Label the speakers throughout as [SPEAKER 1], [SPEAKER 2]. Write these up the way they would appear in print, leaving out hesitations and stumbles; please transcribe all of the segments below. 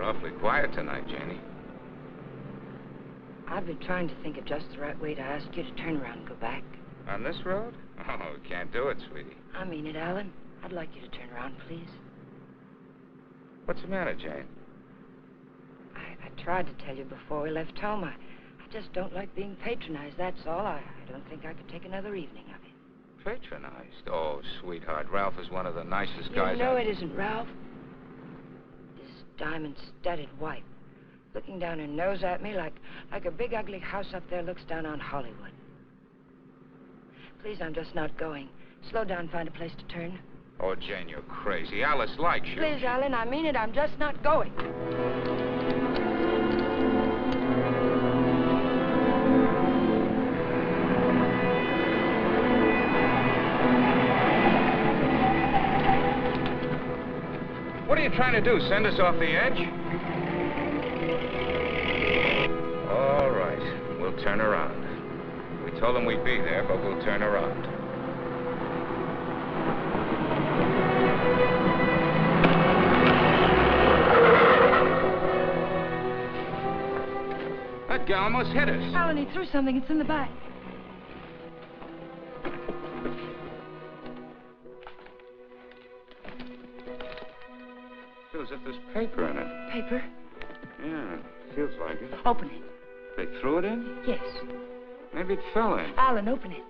[SPEAKER 1] awfully quiet tonight, Janie.
[SPEAKER 2] I've been trying to think of just the right way to ask you to turn around and go back.
[SPEAKER 1] On this road? Oh, we can't do it, sweetie.
[SPEAKER 2] I mean it, Alan. I'd like you to turn around, please.
[SPEAKER 1] What's the matter, Jane?
[SPEAKER 2] I tried to tell you before we left home. I just don't like being patronized, that's all. I don't think I could take another evening of it.
[SPEAKER 1] Patronized? Oh, sweetheart, Ralph is one of the nicest guys.
[SPEAKER 2] You know it isn't Ralph. His diamond-studded wife, looking down her nose at me like a big ugly house up there looks down on Hollywood. Please, I'm just not going. Slow down, find a place to turn.
[SPEAKER 1] Oh, Jane, you're crazy. Alice likes you.
[SPEAKER 2] Please, Alan, I mean it. I'm just not going.
[SPEAKER 1] What are you trying to do, send us off the edge? All right, we'll turn around. We told them we'd be there, but we'll turn around. That guy almost hit us.
[SPEAKER 2] Alan, he threw something. It's in the back.
[SPEAKER 1] Feels as if there's paper in it.
[SPEAKER 2] Paper?
[SPEAKER 1] Yeah, feels like it.
[SPEAKER 2] Open it.
[SPEAKER 1] They threw it in?
[SPEAKER 2] Yes.
[SPEAKER 1] Maybe it fell in.
[SPEAKER 2] Alan, open it.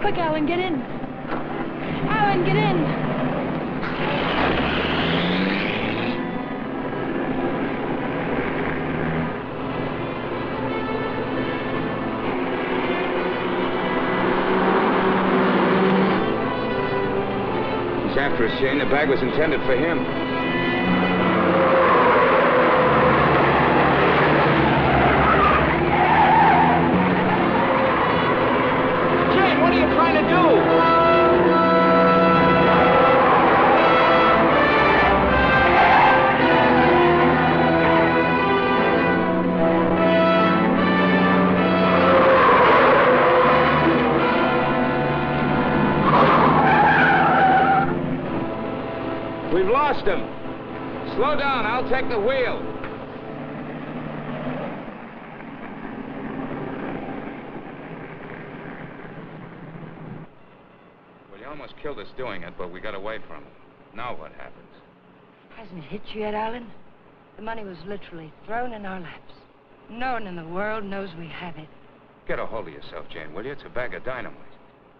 [SPEAKER 2] Quick, Alan, get in. Alan, get in.
[SPEAKER 1] He's after us, Jane. The bag was intended for him. We've lost him. Slow down, I'll take the wheel. Well, you almost killed us doing it, but we got away from him. Now what happens?
[SPEAKER 2] Hasn't it hit you yet, Alan? The money was literally thrown in our laps. No one in the world knows we have it.
[SPEAKER 1] Get a hold of yourself, Jane, will you? It's a bag of dynamite.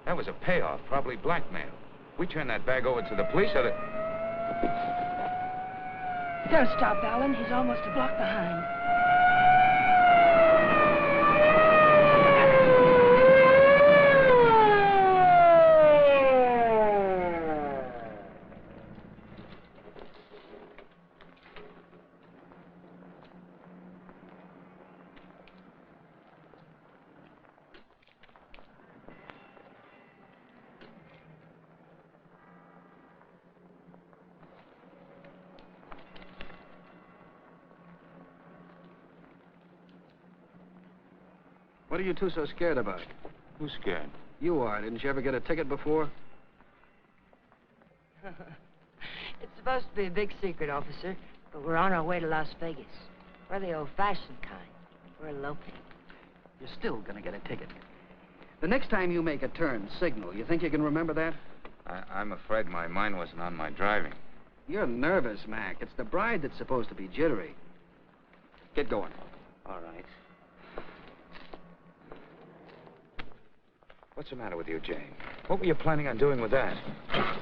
[SPEAKER 1] That was a payoff, probably blackmail. We turn that bag over to the police, or the...
[SPEAKER 2] Don't stop, Alan. He's almost a block behind.
[SPEAKER 3] What are you two so scared about?
[SPEAKER 1] Who's scared?
[SPEAKER 3] You are. Didn't you ever get a ticket before?
[SPEAKER 2] It's supposed to be a big secret, officer, but we're on our way to Las Vegas. We're the old-fashioned kind. We're eloping.
[SPEAKER 3] You're still gonna get a ticket. The next time you make a turn, signal. You think you can remember that?
[SPEAKER 1] I'm afraid my mind wasn't on my driving.
[SPEAKER 3] You're nervous, Mac. It's the bride that's supposed to be jittery. Get going.
[SPEAKER 1] All right. What's the matter with you, Jane? What were you planning on doing with that?
[SPEAKER 2] I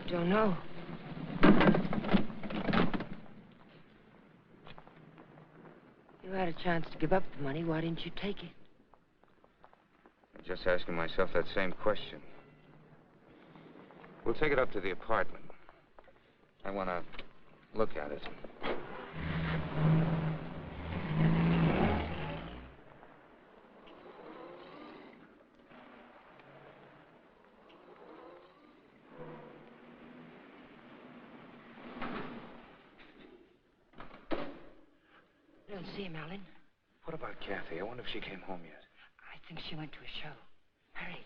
[SPEAKER 2] don't know. You had a chance to give up the money. Why didn't you take it?
[SPEAKER 1] I'm just asking myself that same question. We'll take it up to the apartment. I want to look at it.
[SPEAKER 2] I don't see him, Alan.
[SPEAKER 1] What about Kathy? I wonder if she came home yet.
[SPEAKER 2] I think she went to a show. Hurry.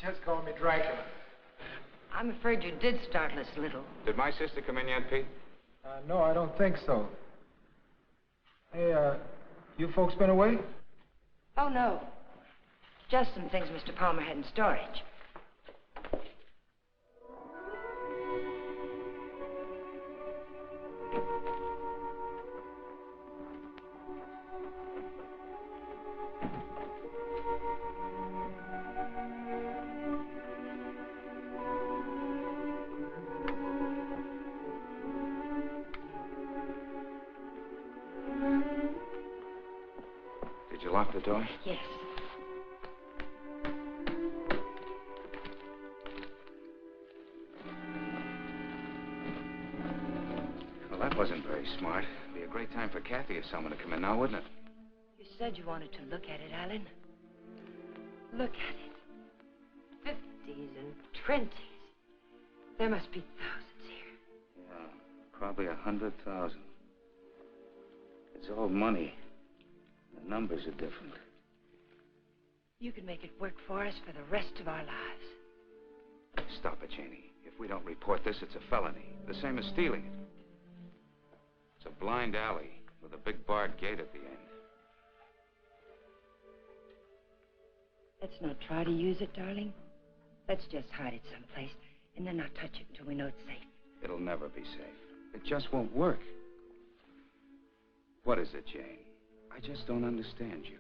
[SPEAKER 4] Just call me Dracula.
[SPEAKER 2] I'm afraid you did startle us a little.
[SPEAKER 1] Did my sister come in yet, Pete?
[SPEAKER 4] No, I don't think so. Hey, you folks been away?
[SPEAKER 2] Oh, no. Just some things Mr. Palmer had in storage.
[SPEAKER 1] Did you lock the door?
[SPEAKER 2] Yes.
[SPEAKER 1] Well, that wasn't very smart. It'd be a great time for Kathy or someone to come in now, wouldn't it?
[SPEAKER 2] You said you wanted to look at it, Alan. Look at it. 50s and 20s. There must be thousands here.
[SPEAKER 1] Yeah, probably 100,000. It's all money. The numbers are different.
[SPEAKER 2] You can make it work for us for the rest of our lives.
[SPEAKER 1] Stop it, Janie. If we don't report this, it's a felony. The same as stealing it. It's a blind alley with a big barred gate at the end.
[SPEAKER 2] Let's not try to use it, darling. Let's just hide it someplace and then not touch it until we know it's safe.
[SPEAKER 1] It'll never be safe. It just won't work. What is it, Jane? I just don't understand you.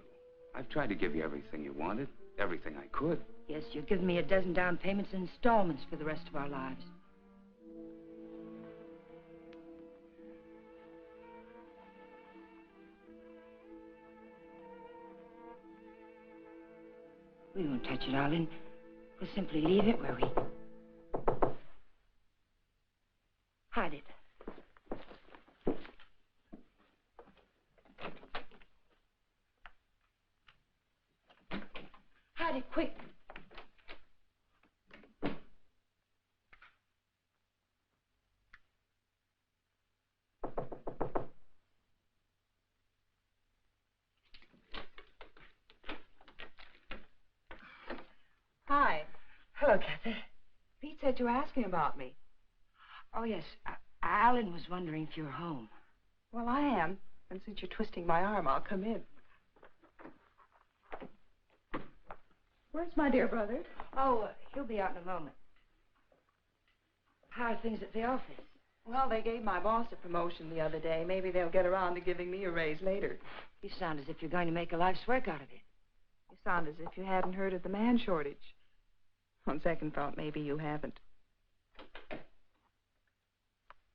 [SPEAKER 1] I've tried to give you everything you wanted, everything I could.
[SPEAKER 2] Yes, you've given me a dozen down payments and installments for the rest of our lives. We won't touch it, Alan. We'll simply leave it where we... Hide it. Hide it, quick.
[SPEAKER 5] Hi.
[SPEAKER 2] Hello, Kathy.
[SPEAKER 5] Pete said you were asking about me.
[SPEAKER 2] Oh, yes. Alan was wondering if you were home.
[SPEAKER 5] Well, I am. And since you're twisting my arm, I'll come in. Where's my dear brother?
[SPEAKER 2] Oh, he'll be out in a moment. How are things at the office?
[SPEAKER 5] Well, they gave my boss a promotion the other day. Maybe they'll get around to giving me a raise later.
[SPEAKER 2] You sound as if you're going to make a life's work out of it.
[SPEAKER 5] You sound as if you hadn't heard of the man shortage. On second thought, maybe you haven't.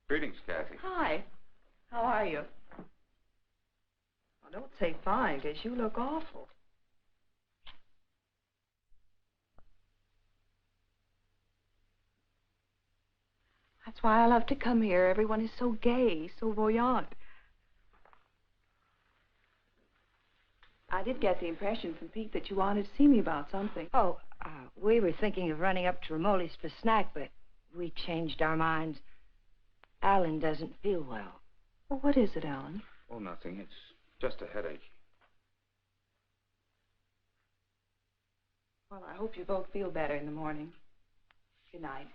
[SPEAKER 1] Greetings, Kathy.
[SPEAKER 5] Hi. How are you? Oh, don't say fine, because you look awful. That's why I love to come here. Everyone is so gay, so voyant. I did get the impression from Pete that you wanted to see me about something.
[SPEAKER 2] Oh, we were thinking of running up to Ramoli's for a snack, but we changed our minds. Alan doesn't feel well.
[SPEAKER 5] Well, what is it, Alan?
[SPEAKER 1] Oh, nothing. It's just a headache.
[SPEAKER 5] Well, I hope you both feel better in the morning. Good night.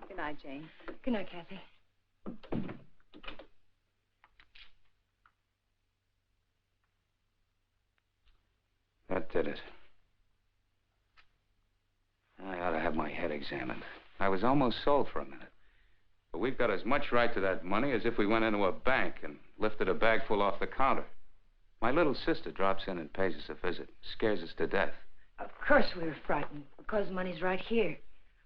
[SPEAKER 5] Good night, Jane.
[SPEAKER 2] Good night, Kathy.
[SPEAKER 1] That did it. I ought to have my head examined. I was almost sold for a minute. But we've got as much right to that money as if we went into a bank and lifted a bag full off the counter. My little sister drops in and pays us a visit. Scares us to death.
[SPEAKER 2] Of course we were frightened, because money's right here.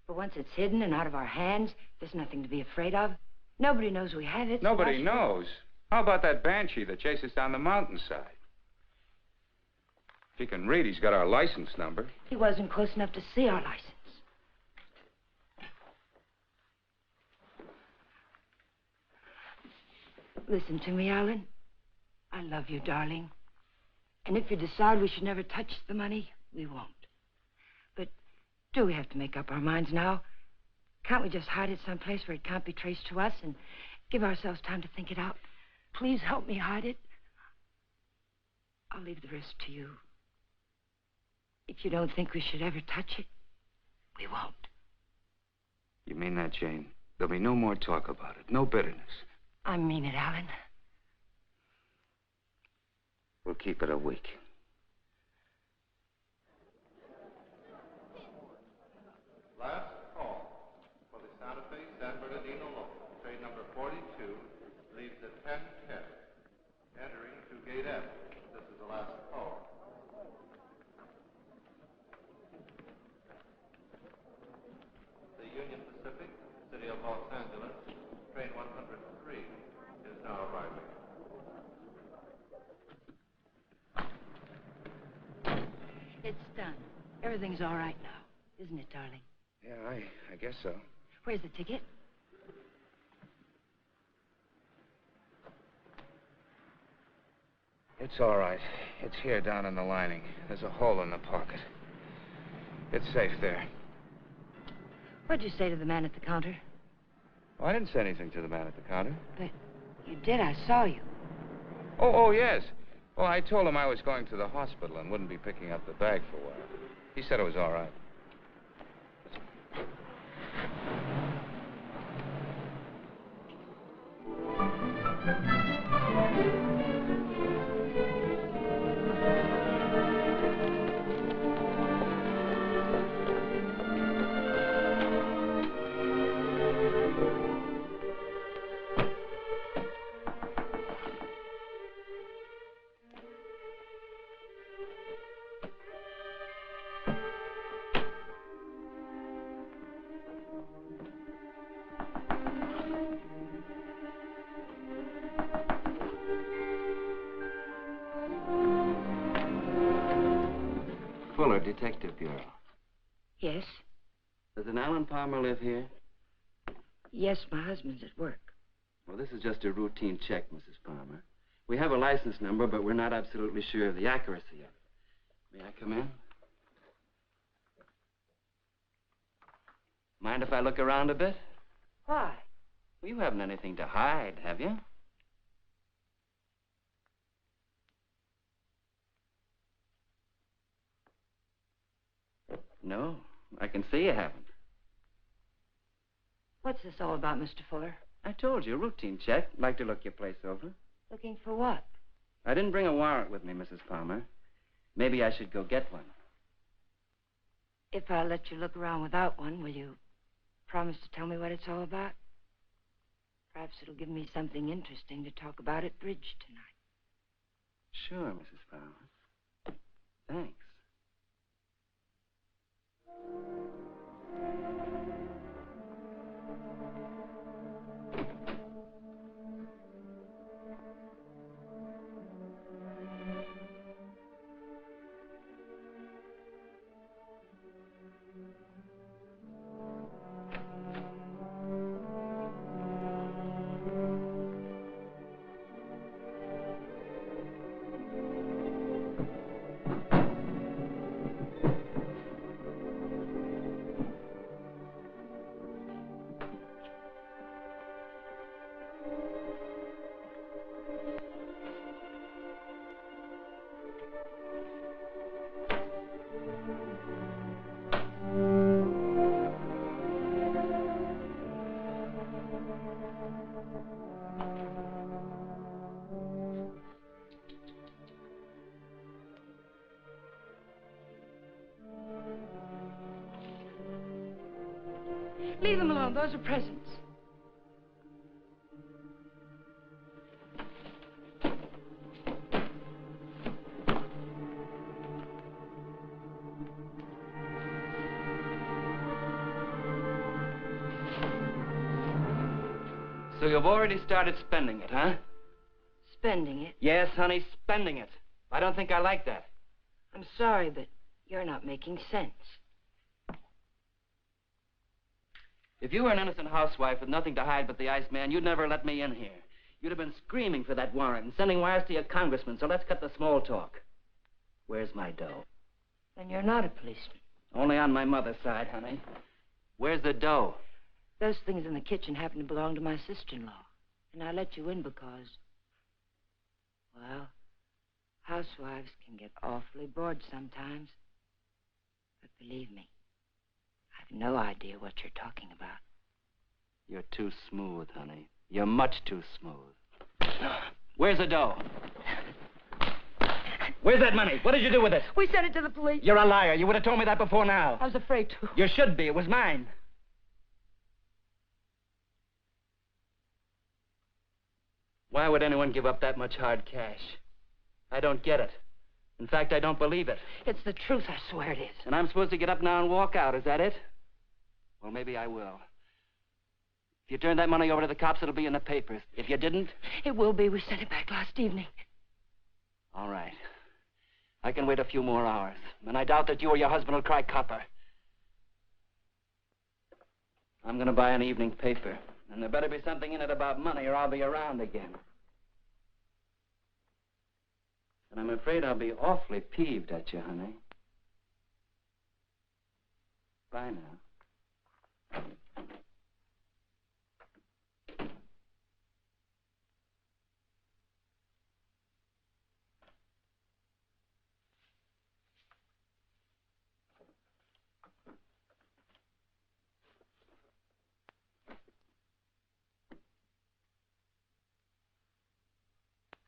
[SPEAKER 2] But once it's hidden and out of our hands, there's nothing to be afraid of. Nobody knows we have it.
[SPEAKER 1] Nobody knows. How about that banshee that chased us down the mountainside? If he can read, he's got our license number.
[SPEAKER 2] He wasn't close enough to see our license. Listen to me, Alan. I love you, darling. And if you decide we should never touch the money, we won't. But do we have to make up our minds now? Can't we just hide it someplace where it can't be traced to us and give ourselves time to think it out? Please help me hide it. I'll leave the rest to you. If you don't think we should ever touch it, we won't.
[SPEAKER 1] You mean that, Jane? There'll be no more talk about it, no bitterness.
[SPEAKER 2] I mean it, Alan.
[SPEAKER 1] We'll keep it a week.
[SPEAKER 6] Last call for the Santa Fe San Bernardino local. Train number 42 leaves at 10:10. Entering to Gate F. This is the last call. The Union Pacific, City of Los Angeles, train 103 is now arriving.
[SPEAKER 2] It's done. Everything's all right now, isn't it, darling?
[SPEAKER 1] Yeah, I guess so.
[SPEAKER 2] Where's the ticket?
[SPEAKER 1] It's all right. It's here down in the lining. There's a hole in the pocket. It's safe there.
[SPEAKER 2] What'd you say to the man at the counter?
[SPEAKER 1] Oh, I didn't say anything to the man at the counter.
[SPEAKER 2] But you did. I saw you.
[SPEAKER 1] Oh, yes. Well, I told him I was going to the hospital and wouldn't be picking up the bag for a while. He said it was all right.
[SPEAKER 3] Fuller, Detective Bureau.
[SPEAKER 2] Yes?
[SPEAKER 3] Does an Alan Palmer live here?
[SPEAKER 2] Yes, my husband's at work.
[SPEAKER 3] Well, this is just a routine check, Mrs. Palmer. We have a license number, but we're not absolutely sure of the accuracy of it. May I come in? Mind if I look around a bit?
[SPEAKER 2] Why?
[SPEAKER 3] Well, you haven't anything to hide, have you? No, I can see you haven't.
[SPEAKER 2] What's this all about, Mr. Fuller?
[SPEAKER 3] I told you, routine check. Like to look your place over.
[SPEAKER 2] Looking for what?
[SPEAKER 3] I didn't bring a warrant with me, Mrs. Palmer. Maybe I should go get one.
[SPEAKER 2] If I let you look around without one, will you promise to tell me what it's all about? Perhaps it'll give me something interesting to talk about at bridge tonight.
[SPEAKER 3] Sure, Mrs. Palmer. Thanks.
[SPEAKER 2] Leave them alone. Those are presents.
[SPEAKER 3] So you've already started spending it, huh?
[SPEAKER 2] Spending it?
[SPEAKER 3] Yes, honey, spending it. I don't think I like that.
[SPEAKER 2] I'm sorry, but you're not making sense.
[SPEAKER 3] If you were an innocent housewife with nothing to hide but the Iceman, you'd never let me in here. You'd have been screaming for that warrant and sending wires to your congressman, so let's cut the small talk. Where's my dough?
[SPEAKER 2] Then you're not a policeman.
[SPEAKER 3] Only on my mother's side, honey. Where's the dough?
[SPEAKER 2] Those things in the kitchen happen to belong to my sister-in-law. And I let you in because, well, housewives can get awfully bored sometimes. But believe me, I've no idea what you're talking about.
[SPEAKER 3] You're too smooth, honey. You're much too smooth. Where's the dough? Where's that money? What did you do with it?
[SPEAKER 2] We sent it to the police.
[SPEAKER 3] You're a liar. You would have told me that before now.
[SPEAKER 2] I was afraid to.
[SPEAKER 3] You should be. It was mine. Why would anyone give up that much hard cash? I don't get it. In fact, I don't believe it.
[SPEAKER 2] It's the truth, I swear it is.
[SPEAKER 3] And I'm supposed to get up now and walk out, is that it? Well, maybe I will. If you turn that money over to the cops, it'll be in the papers. If you didn't...
[SPEAKER 2] It will be. We sent it back last evening.
[SPEAKER 3] All right. I can wait a few more hours. And I doubt that you or your husband will cry copper. I'm going to buy an evening paper. And there better be something in it about money or I'll be around again. And I'm afraid I'll be awfully peeved at you, honey. Bye now.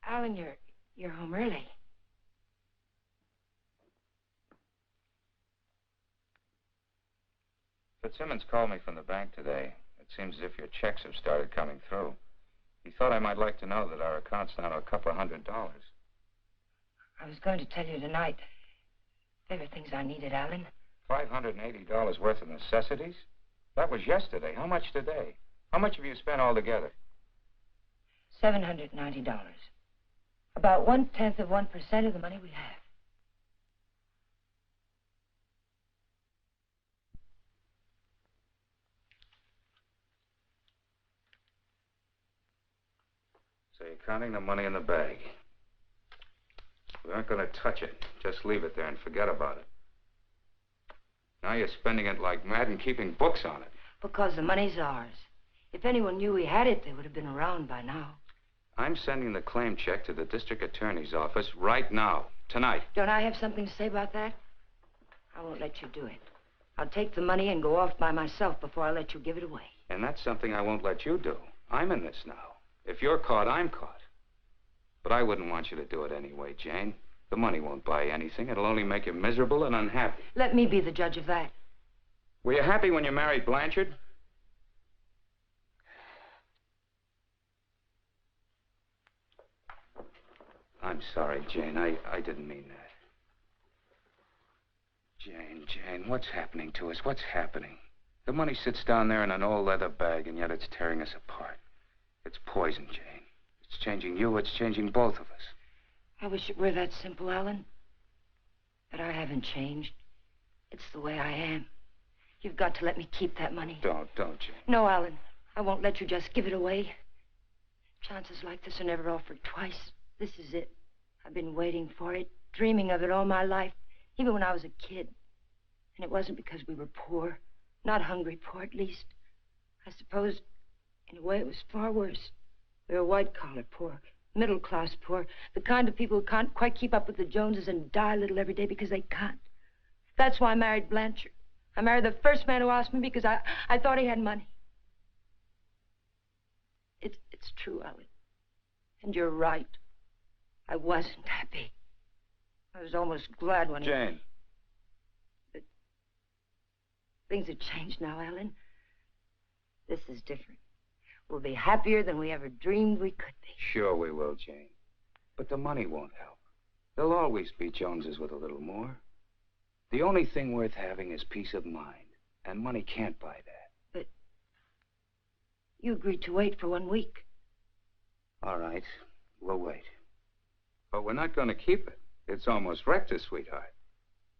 [SPEAKER 2] Alan, you're home early.
[SPEAKER 1] Fitzsimmons called me from the bank today. It seems as if your checks have started coming through. He thought I might like to know that our account's down to $200.
[SPEAKER 2] I was going to tell you tonight. There were things I needed, Alan.
[SPEAKER 1] $580 worth of necessities? That was yesterday. How much today? How much have you spent altogether?
[SPEAKER 2] $790. About 1/10 of 1% of the money we have.
[SPEAKER 1] So you're counting the money in the bag. We aren't going to touch it. Just leave it there and forget about it. Now you're spending it like mad and keeping books on it.
[SPEAKER 2] Because the money's ours. If anyone knew we had it, they would have been around by now.
[SPEAKER 1] I'm sending the claim check to the district attorney's office right now, tonight.
[SPEAKER 2] Don't I have something to say about that? I won't let you do it. I'll take the money and go off by myself before I let you give it away.
[SPEAKER 1] And that's something I won't let you do. I'm in this now. If you're caught, I'm caught. But I wouldn't want you to do it anyway, Jane. The money won't buy anything. It'll only make you miserable and unhappy.
[SPEAKER 2] Let me be the judge of that.
[SPEAKER 1] Were you happy when you married Blanchard? I'm sorry, Jane. I didn't mean that. Jane, what's happening to us? What's happening? The money sits down there in an old leather bag, and yet it's tearing us apart. It's poison, Jane. It's changing you. It's changing both of us.
[SPEAKER 2] I wish it were that simple, Alan. But I haven't changed. It's the way I am. You've got to let me keep that money.
[SPEAKER 1] Don't, Jane.
[SPEAKER 2] No, Alan. I won't let you just give it away. Chances like this are never offered twice. This is it. I've been waiting for it, dreaming of it all my life, even when I was a kid. And it wasn't because we were poor. Not hungry poor, at least. I suppose, in a way, it was far worse. We were white-collar poor, middle-class poor, the kind of people who can't quite keep up with the Joneses and die a little every day because they can't. That's why I married Blanchard. I married the first man who asked me because I thought he had money. It's true, Alan. And you're right. I wasn't happy. I was almost glad when
[SPEAKER 1] Jane.
[SPEAKER 2] But things have changed now, Alan. This is different. We'll be happier than we ever dreamed we could be.
[SPEAKER 1] Sure we will, Jane. But the money won't help. There'll always be Joneses with a little more. The only thing worth having is peace of mind. And money can't buy that.
[SPEAKER 2] But you agreed to wait for 1 week.
[SPEAKER 1] All right. We'll wait. But we're not going to keep it. It's almost wrecked us, sweetheart.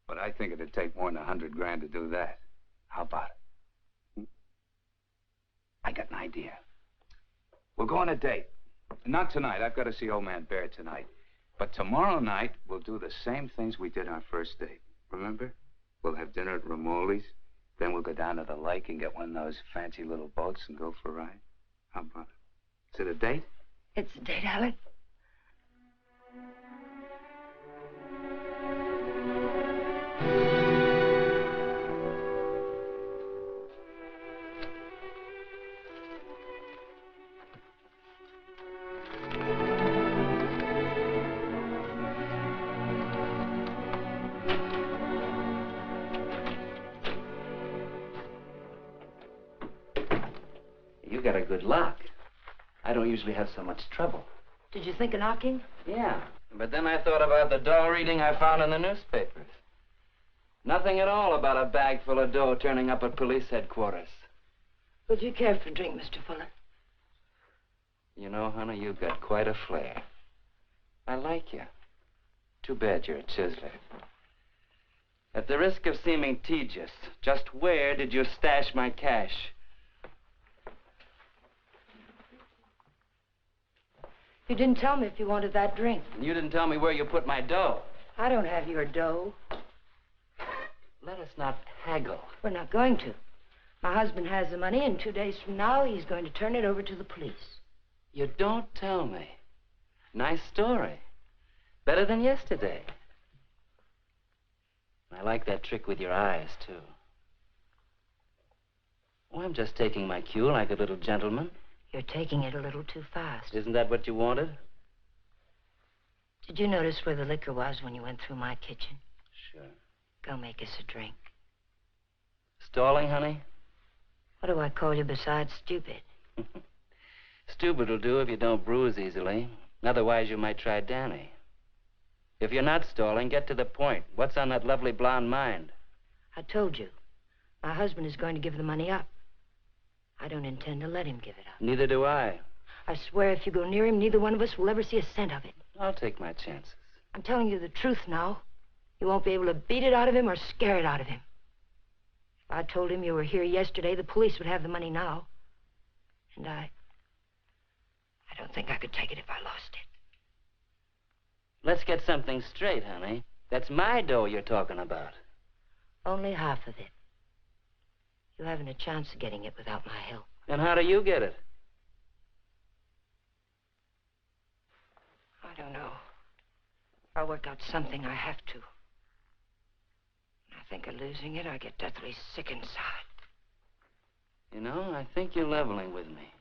[SPEAKER 1] But I think it'd take more than $100,000 to do that. How about it? I got an idea. We'll go on a date. Not tonight. I've got to see old man Bear tonight. But tomorrow night, we'll do the same things we did our first date. Remember? We'll have dinner at Ramoli's. Then we'll go down to the lake and get one of those fancy little boats and go for a ride. How about it? Is it a date?
[SPEAKER 2] It's a date, Alec.
[SPEAKER 3] You got a good lock. I don't usually have so much trouble.
[SPEAKER 2] Did you think of knocking?
[SPEAKER 3] Yeah, but then I thought about the dough reading I found in the newspapers. Nothing at all about a bag full of dough turning up at police headquarters.
[SPEAKER 2] Would you care for a drink, Mr. Fuller?
[SPEAKER 3] You know, honey, you've got quite a flair. I like you. Too bad you're a chiseler. At the risk of seeming tedious, just where did you stash my cash?
[SPEAKER 2] You didn't tell me if you wanted that drink.
[SPEAKER 3] You didn't tell me where you put my dough.
[SPEAKER 2] I don't have your dough.
[SPEAKER 3] Let us not haggle.
[SPEAKER 2] We're not going to. My husband has the money, and 2 days from now, he's going to turn it over to the police.
[SPEAKER 3] You don't tell me. Nice story. Better than yesterday. I like that trick with your eyes, too. Oh, I'm just taking my cue like a little gentleman.
[SPEAKER 2] You're taking it a little too fast.
[SPEAKER 3] Isn't that what you wanted?
[SPEAKER 2] Did you notice where the liquor was when you went through my kitchen?
[SPEAKER 3] Sure.
[SPEAKER 2] Go make us a drink.
[SPEAKER 3] Stalling, honey?
[SPEAKER 2] What do I call you besides stupid?
[SPEAKER 3] Stupid will do if you don't bruise easily. Otherwise, you might try Danny. If you're not stalling, get to the point. What's on that lovely blonde mind?
[SPEAKER 2] I told you. My husband is going to give the money up. I don't intend to let him give it up.
[SPEAKER 3] Neither do I.
[SPEAKER 2] I swear if you go near him, neither one of us will ever see a cent of it.
[SPEAKER 3] I'll take my chances.
[SPEAKER 2] I'm telling you the truth now. You won't be able to beat it out of him or scare it out of him. If I told him you were here yesterday, the police would have the money now. And I don't think I could take it if I lost it.
[SPEAKER 3] Let's get something straight, honey. That's my dough you're talking about.
[SPEAKER 2] Only half of it. You haven't a chance of getting it without my help.
[SPEAKER 3] And how do you get it?
[SPEAKER 2] I don't know. I'll work out something. I have to. When I think of losing it, I get deathly sick inside.
[SPEAKER 3] You know, I think you're leveling with me.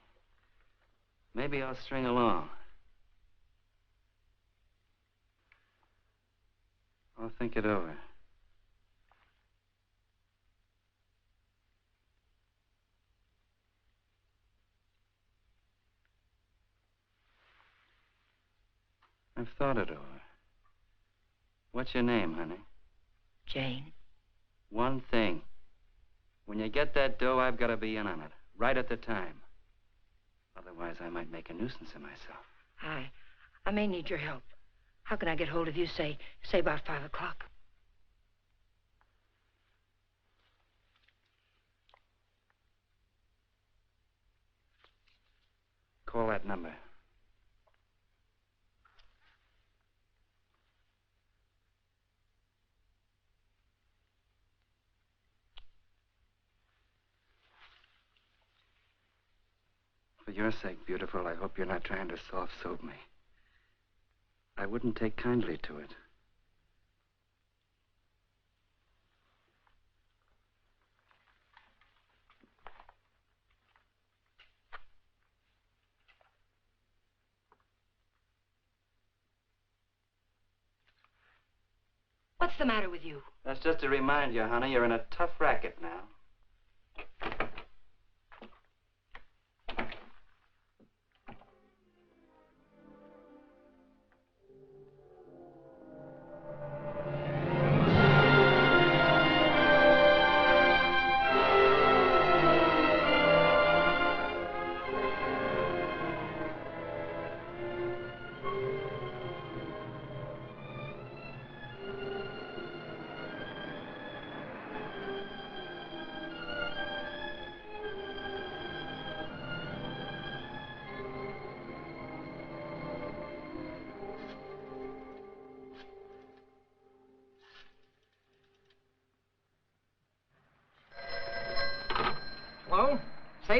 [SPEAKER 3] Maybe I'll string along. I'll think it over. I've thought it over. What's your name, honey?
[SPEAKER 2] Jane.
[SPEAKER 3] One thing. When you get that dough, I've got to be in on it. Right at the time. Otherwise, I might make a nuisance of myself.
[SPEAKER 2] I may need your help. How can I get hold of you, say about 5 o'clock?
[SPEAKER 3] Call that number. For your sake, beautiful, I hope you're not trying to soft-soap me. I wouldn't take kindly to it.
[SPEAKER 2] What's the matter with you?
[SPEAKER 3] That's just to remind you, honey, you're in a tough racket now.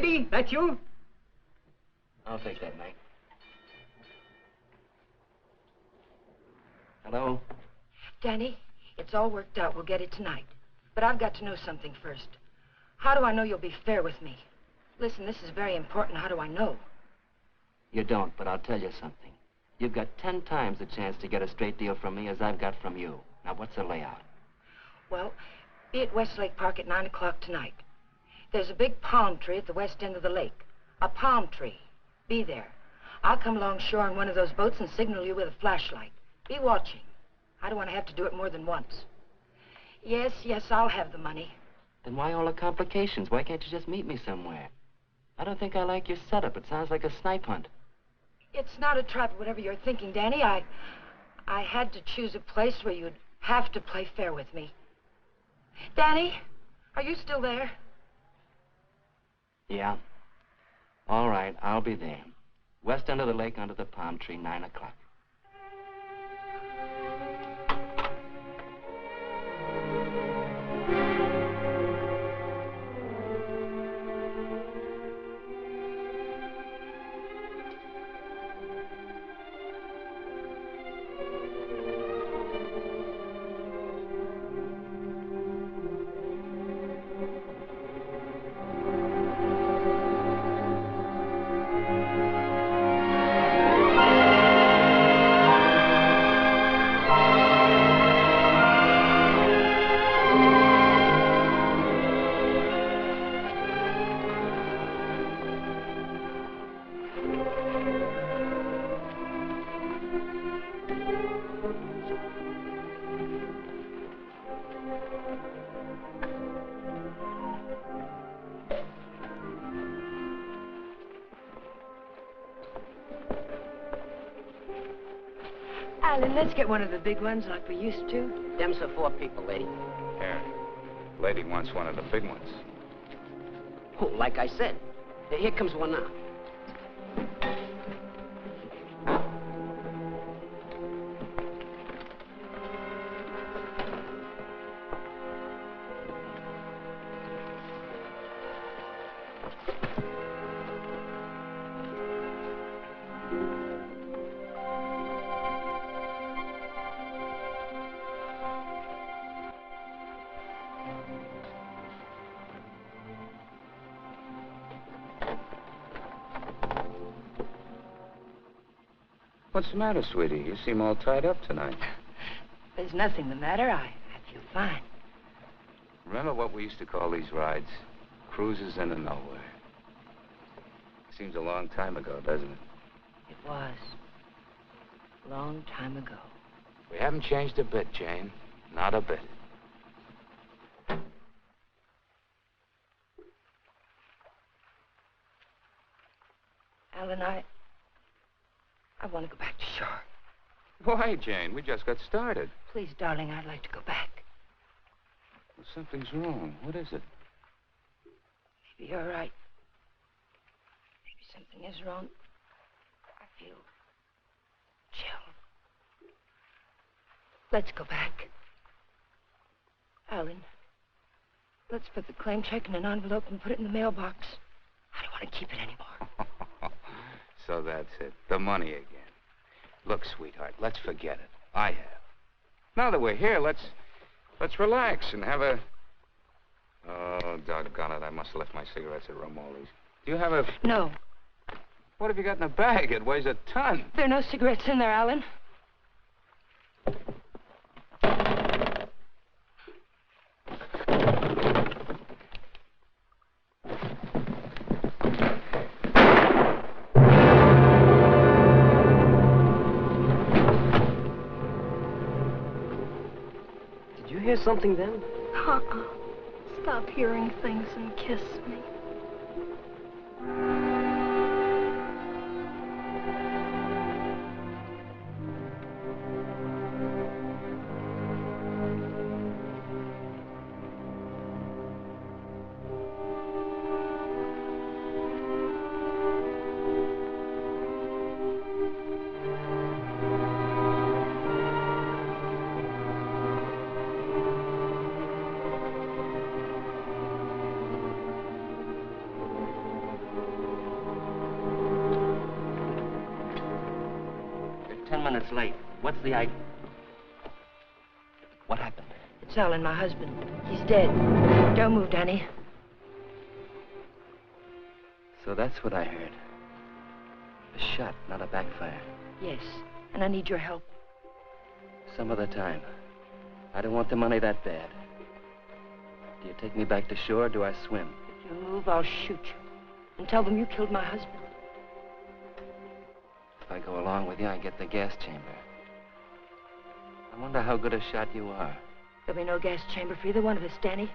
[SPEAKER 7] Eddie, that you?
[SPEAKER 3] I'll take that, Mike. Hello?
[SPEAKER 2] Danny, it's all worked out. We'll get it tonight. But I've got to know something first. How do I know you'll be fair with me? Listen, this is very important. How do I know?
[SPEAKER 3] You don't, but I'll tell you something. You've got 10 times the chance to get a straight deal from me as I've got from you. Now, what's the layout?
[SPEAKER 2] Well, be at Westlake Park at 9 o'clock tonight. There's a big palm tree at the west end of the lake. A palm tree. Be there. I'll come along shore in one of those boats and signal you with a flashlight. Be watching. I don't want to have to do it more than once. Yes, I'll have the money.
[SPEAKER 3] Then why all the complications? Why can't you just meet me somewhere? I don't think I like your setup. It sounds like a snipe hunt.
[SPEAKER 2] It's not a trap, whatever you're thinking, Danny. I had to choose a place where you'd have to play fair with me. Danny, are you still there?
[SPEAKER 3] Yeah. All right, I'll be there. West end of the lake under the palm tree, 9 o'clock.
[SPEAKER 2] Alan, let's get one of the big ones like we used to.
[SPEAKER 7] Them's for 4 people, lady.
[SPEAKER 1] Yeah. Lady wants one of the big ones.
[SPEAKER 7] Oh, like I said. Here comes one now.
[SPEAKER 1] What's the matter, sweetie? You seem all tied up tonight.
[SPEAKER 2] There's nothing the matter. I feel fine.
[SPEAKER 1] Remember what we used to call these rides? Cruises into nowhere. Seems a long time ago, doesn't it?
[SPEAKER 2] It was. A long time ago.
[SPEAKER 1] We haven't changed a bit, Jane. Not a bit.
[SPEAKER 2] Alan, I want to go back to shore.
[SPEAKER 1] Why, Jane? We just got started.
[SPEAKER 2] Please, darling, I'd like to go back.
[SPEAKER 1] Well, something's wrong. What is it?
[SPEAKER 2] Maybe you're right. Maybe something is wrong. I feel chill. Let's go back. Alan, let's put the claim check in an envelope and put it in the mailbox. I don't want to keep it anymore.
[SPEAKER 1] So that's it. The money again. Look, sweetheart, let's forget it. I have. Now that we're here, let's relax and have a... Oh, doggone it. I must have left my cigarettes at Romoli's. Do you have a...
[SPEAKER 2] No.
[SPEAKER 1] What have you got in the bag? It weighs a ton.
[SPEAKER 2] There are no cigarettes in there, Alan.
[SPEAKER 7] Hear something then?
[SPEAKER 8] Stop hearing things and kiss me.
[SPEAKER 7] 10 minutes late. What's the idea? What happened?
[SPEAKER 2] It's Alan, my husband. He's dead. Don't move, Danny.
[SPEAKER 3] So that's what I heard. A shot, not a backfire.
[SPEAKER 2] Yes, and I need your help.
[SPEAKER 3] Some other time. I don't want the money that bad. Do you take me back to shore or do I swim?
[SPEAKER 2] If you move, I'll shoot you. And tell them you killed my husband.
[SPEAKER 3] If I go along with you, I get the gas chamber. I wonder how good a shot you are.
[SPEAKER 2] There'll be no gas chamber for either one of us, Danny.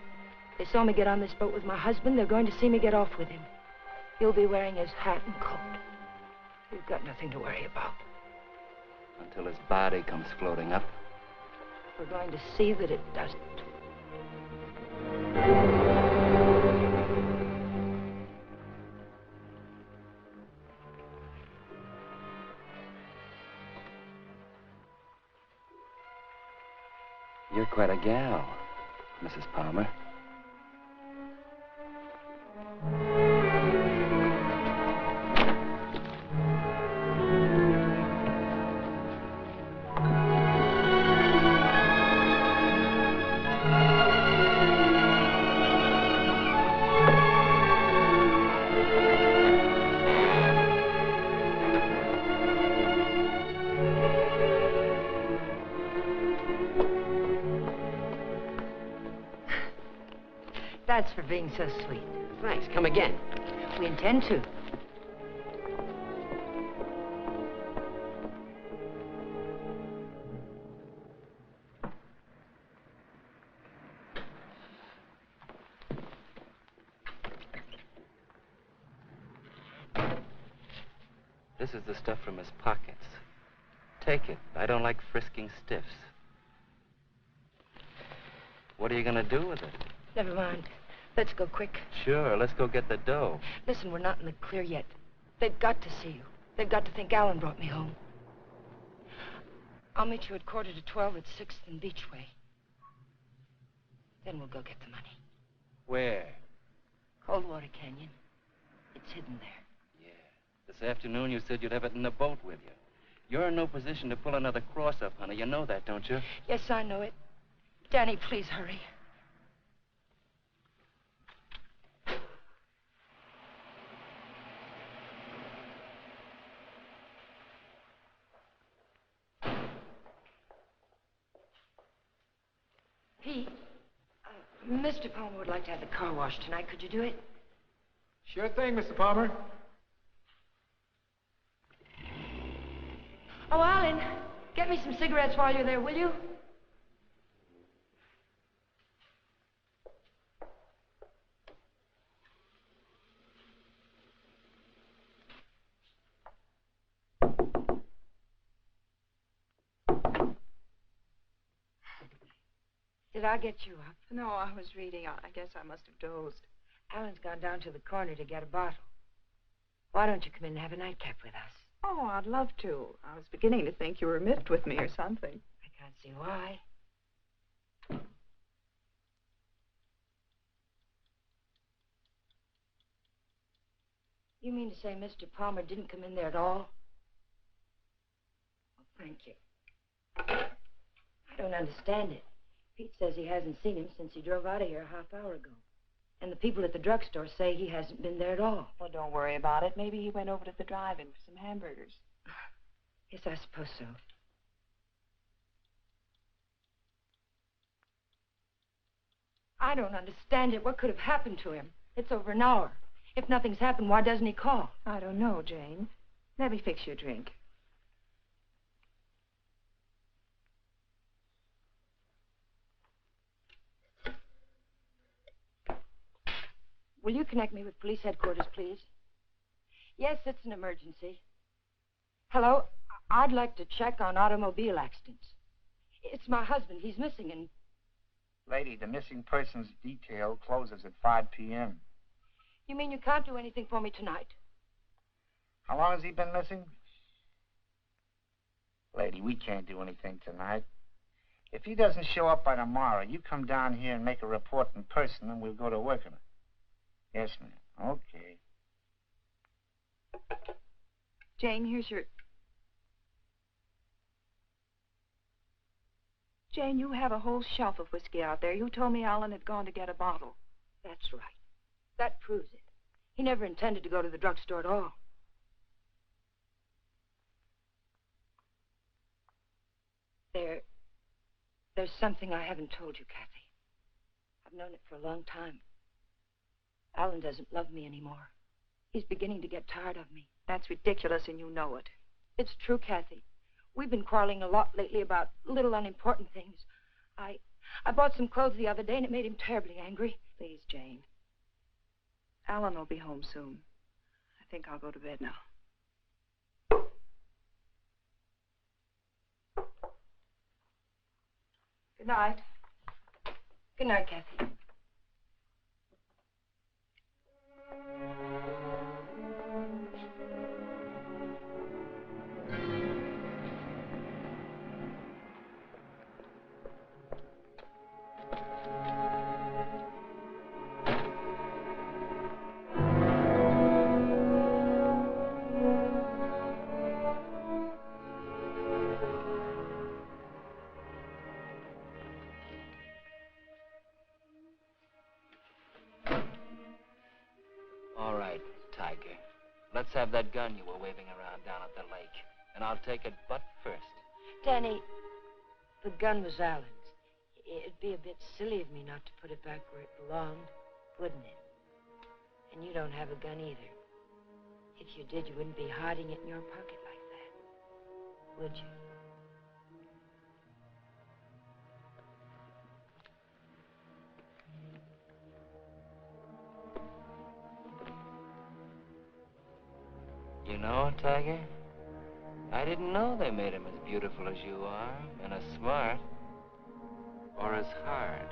[SPEAKER 2] They saw me get on this boat with my husband. They're going to see me get off with him. You'll be wearing his hat and coat. You've got nothing to worry about.
[SPEAKER 3] Until his body comes floating up.
[SPEAKER 2] We're going to see that it doesn't.
[SPEAKER 3] You're quite a gal, Mrs. Palmer.
[SPEAKER 2] That's for being so sweet.
[SPEAKER 7] Thanks. Come again.
[SPEAKER 2] We intend to.
[SPEAKER 3] This is the stuff from his pockets. Take it. I don't like frisking stiffs. What are you gonna do with it?
[SPEAKER 2] Never mind. Let's go quick.
[SPEAKER 3] Sure, let's go get the dough.
[SPEAKER 2] Listen, we're not in the clear yet. They've got to see you. They've got to think Alan brought me home. I'll meet you at 11:45 at 6th and Beachway. Then we'll go get the money.
[SPEAKER 3] Where?
[SPEAKER 2] Coldwater Canyon. It's hidden there.
[SPEAKER 3] Yeah. This afternoon you said you'd have it in the boat with you. You're in no position to pull another cross-up, honey. You know that, don't you?
[SPEAKER 2] Yes, I know it. Danny, please hurry. Pete, Mr. Palmer would like to have the car washed tonight. Could you do it?
[SPEAKER 4] Sure thing, Mr. Palmer.
[SPEAKER 2] Oh, Alan, get me some cigarettes while you're there, will you? Did I get you up?
[SPEAKER 5] No, I was reading. I guess I must have dozed.
[SPEAKER 2] Alan's gone down to the corner to get a bottle. Why don't you come in and have a nightcap with us?
[SPEAKER 5] Oh, I'd love to. I was beginning to think you were miffed with me or something.
[SPEAKER 2] I can't see why. You mean to say Mr. Palmer didn't come in there at all? Well, thank you. I don't understand it. Pete says he hasn't seen him since he drove out of here a half hour ago. And the people at the drugstore say he hasn't been there at all.
[SPEAKER 5] Well, don't worry about it. Maybe he went over to the drive-in for some hamburgers.
[SPEAKER 2] Yes, I suppose so. I don't understand it. What could have happened to him? It's over an hour. If nothing's happened, why doesn't he call?
[SPEAKER 5] I don't know, Jane. Let me fix you a drink.
[SPEAKER 2] Will you connect me with police headquarters, please? Yes, it's an emergency. Hello? I'd like to check on automobile accidents. It's my husband. He's missing and...
[SPEAKER 9] Lady, the missing persons detail closes at 5 p.m.
[SPEAKER 2] You mean you can't do anything for me tonight?
[SPEAKER 9] How long has he been missing? Lady, we can't do anything tonight. If he doesn't show up by tomorrow, you come down here and make a report in person, and we'll go to work on it. Yes, ma'am. Okay.
[SPEAKER 5] Jane, here's your... Jane, you have a whole shelf of whiskey out there. You told me Alan had gone to get a bottle.
[SPEAKER 2] That's right. That proves it. He never intended to go to the drugstore at all. There's something I haven't told you, Kathy. I've known it for a long time. Alan doesn't love me anymore. He's beginning to get tired of me.
[SPEAKER 5] That's ridiculous, and you know it.
[SPEAKER 2] It's true, Kathy. We've been quarreling a lot lately about little unimportant things. I bought some clothes the other day, and it made him terribly angry.
[SPEAKER 5] Please, Jane. Alan will be home soon. I think I'll go to bed now. Good night.
[SPEAKER 2] Good night, Kathy.
[SPEAKER 3] Let's have that gun you were waving around down at the lake, and I'll take it butt first.
[SPEAKER 2] Danny, the gun was Alan's. It'd be a bit silly of me not to put it back where it belonged, wouldn't it? And you don't have a gun either. If you did, you wouldn't be hiding it in your pocket like that, would you?
[SPEAKER 3] You know, Tiger, I didn't know they made him as beautiful as you are, and as smart, or as hard.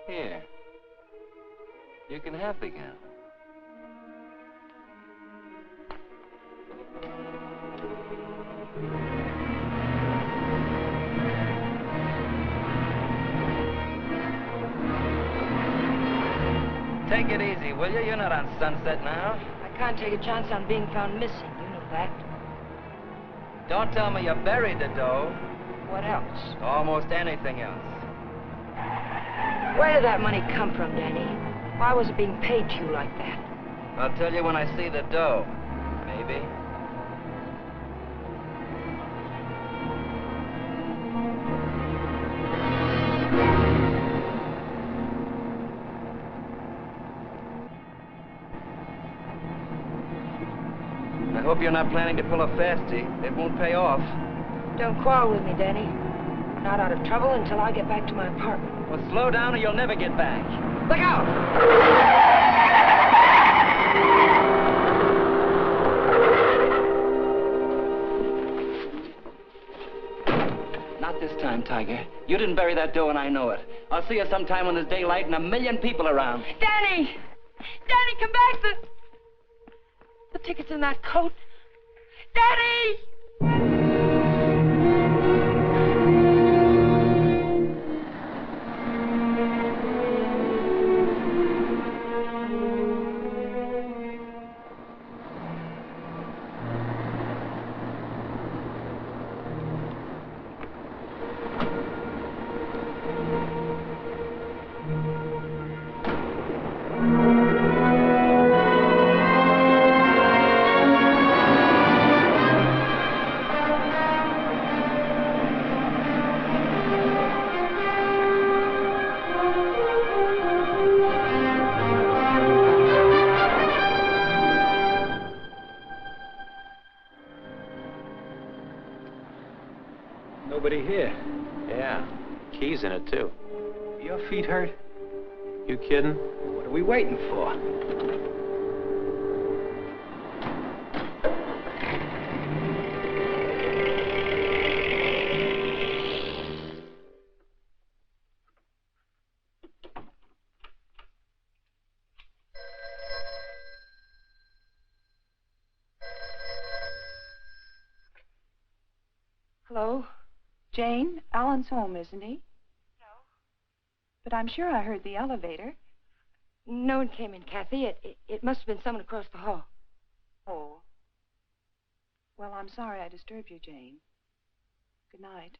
[SPEAKER 3] Here, you can have the gun. Take it easy, will you? You're not on Sunset now.
[SPEAKER 2] I can't take a chance on being found missing. You know that.
[SPEAKER 3] Don't tell me you buried the dough.
[SPEAKER 2] What else?
[SPEAKER 3] Almost anything else.
[SPEAKER 2] Where did that money come from, Danny? Why was it being paid to you like that?
[SPEAKER 3] I'll tell you when I see the dough. Maybe. I hope you're not planning to pull a fastie. It won't pay off.
[SPEAKER 2] Don't quarrel with me, Danny. We're not out of trouble until I get back to my apartment.
[SPEAKER 3] Well, slow down or you'll never get back.
[SPEAKER 2] Look out!
[SPEAKER 3] Not this time, Tiger. You didn't bury that dough and I know it. I'll see you sometime when there's daylight and a million people around.
[SPEAKER 2] Danny! Danny, come back! The ticket's in that coat. Danny!
[SPEAKER 10] Nobody here.
[SPEAKER 11] Yeah, keys in it, too.
[SPEAKER 10] Your feet hurt? You kidding? What are we waiting for?
[SPEAKER 2] Hello?
[SPEAKER 5] Jane, Alan's home, isn't he? No. But I'm sure I heard the elevator.
[SPEAKER 2] No one came in, Kathy. It must have been someone across the hall.
[SPEAKER 5] Oh. Well, I'm sorry I disturbed you, Jane. Good night.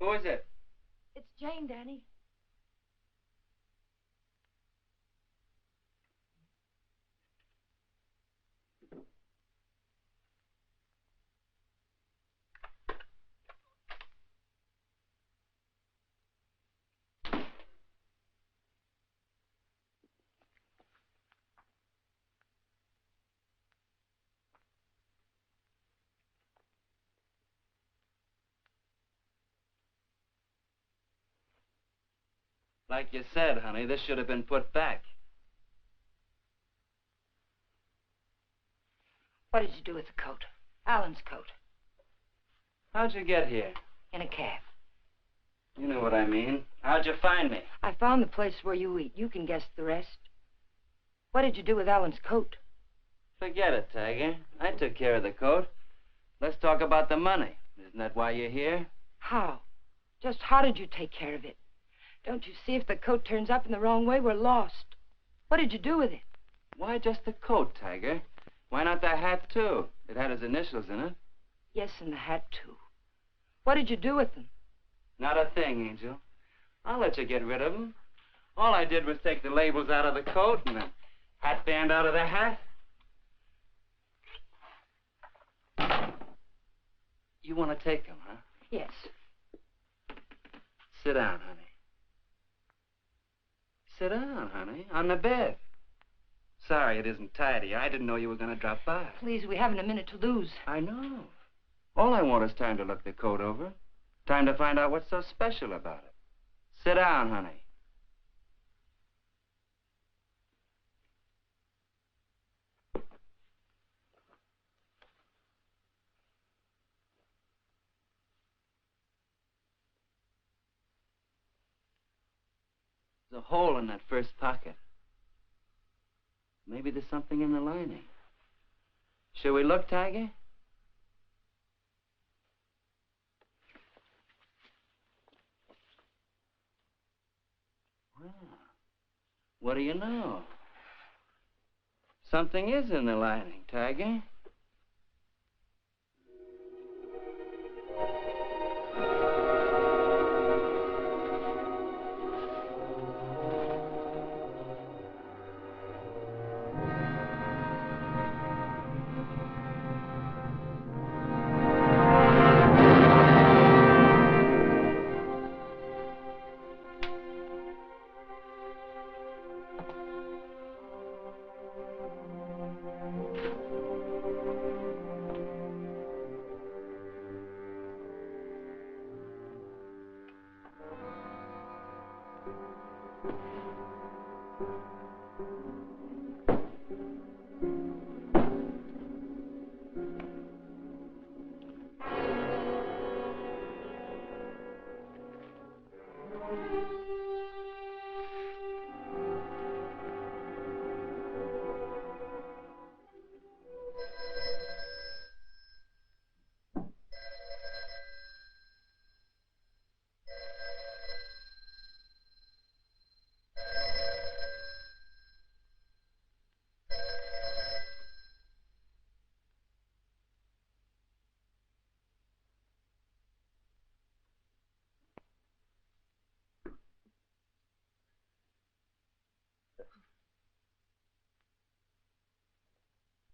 [SPEAKER 3] Who is it?
[SPEAKER 2] It's Jane, Danny.
[SPEAKER 3] Like you said, honey, this should have been put back.
[SPEAKER 2] What did you do with the coat? Alan's coat.
[SPEAKER 3] How'd you get here?
[SPEAKER 2] In a cab.
[SPEAKER 3] You know what I mean. How'd you find me?
[SPEAKER 2] I found the place where you eat. You can guess the rest. What did you do with Alan's coat?
[SPEAKER 3] Forget it, Tiger. I took care of the coat. Let's talk about the money. Isn't that why you're here?
[SPEAKER 2] How? Just how did you take care of it? Don't you see if the coat turns up in the wrong way, we're lost. What did you do with it?
[SPEAKER 3] Why just the coat, Tiger? Why not the hat, too? It had his initials in it.
[SPEAKER 2] Yes, and the hat, too. What did you do with them?
[SPEAKER 3] Not a thing, Angel. I'll let you get rid of them. All I did was take the labels out of the coat and the hat band out of the hat. You want to take them, huh?
[SPEAKER 2] Yes.
[SPEAKER 3] Sit down, honey. Sit down, honey, on the bed. Sorry it isn't tidy. I didn't know you were going to drop by.
[SPEAKER 2] Please, we haven't a minute to lose.
[SPEAKER 3] I know. All I want is time to look the coat over. Time to find out what's so special about it. Sit down, honey. There's a hole in that first pocket. Maybe there's something in the lining. Shall we look, Tiger? Well, what do you know? Something is in the lining, Tiger.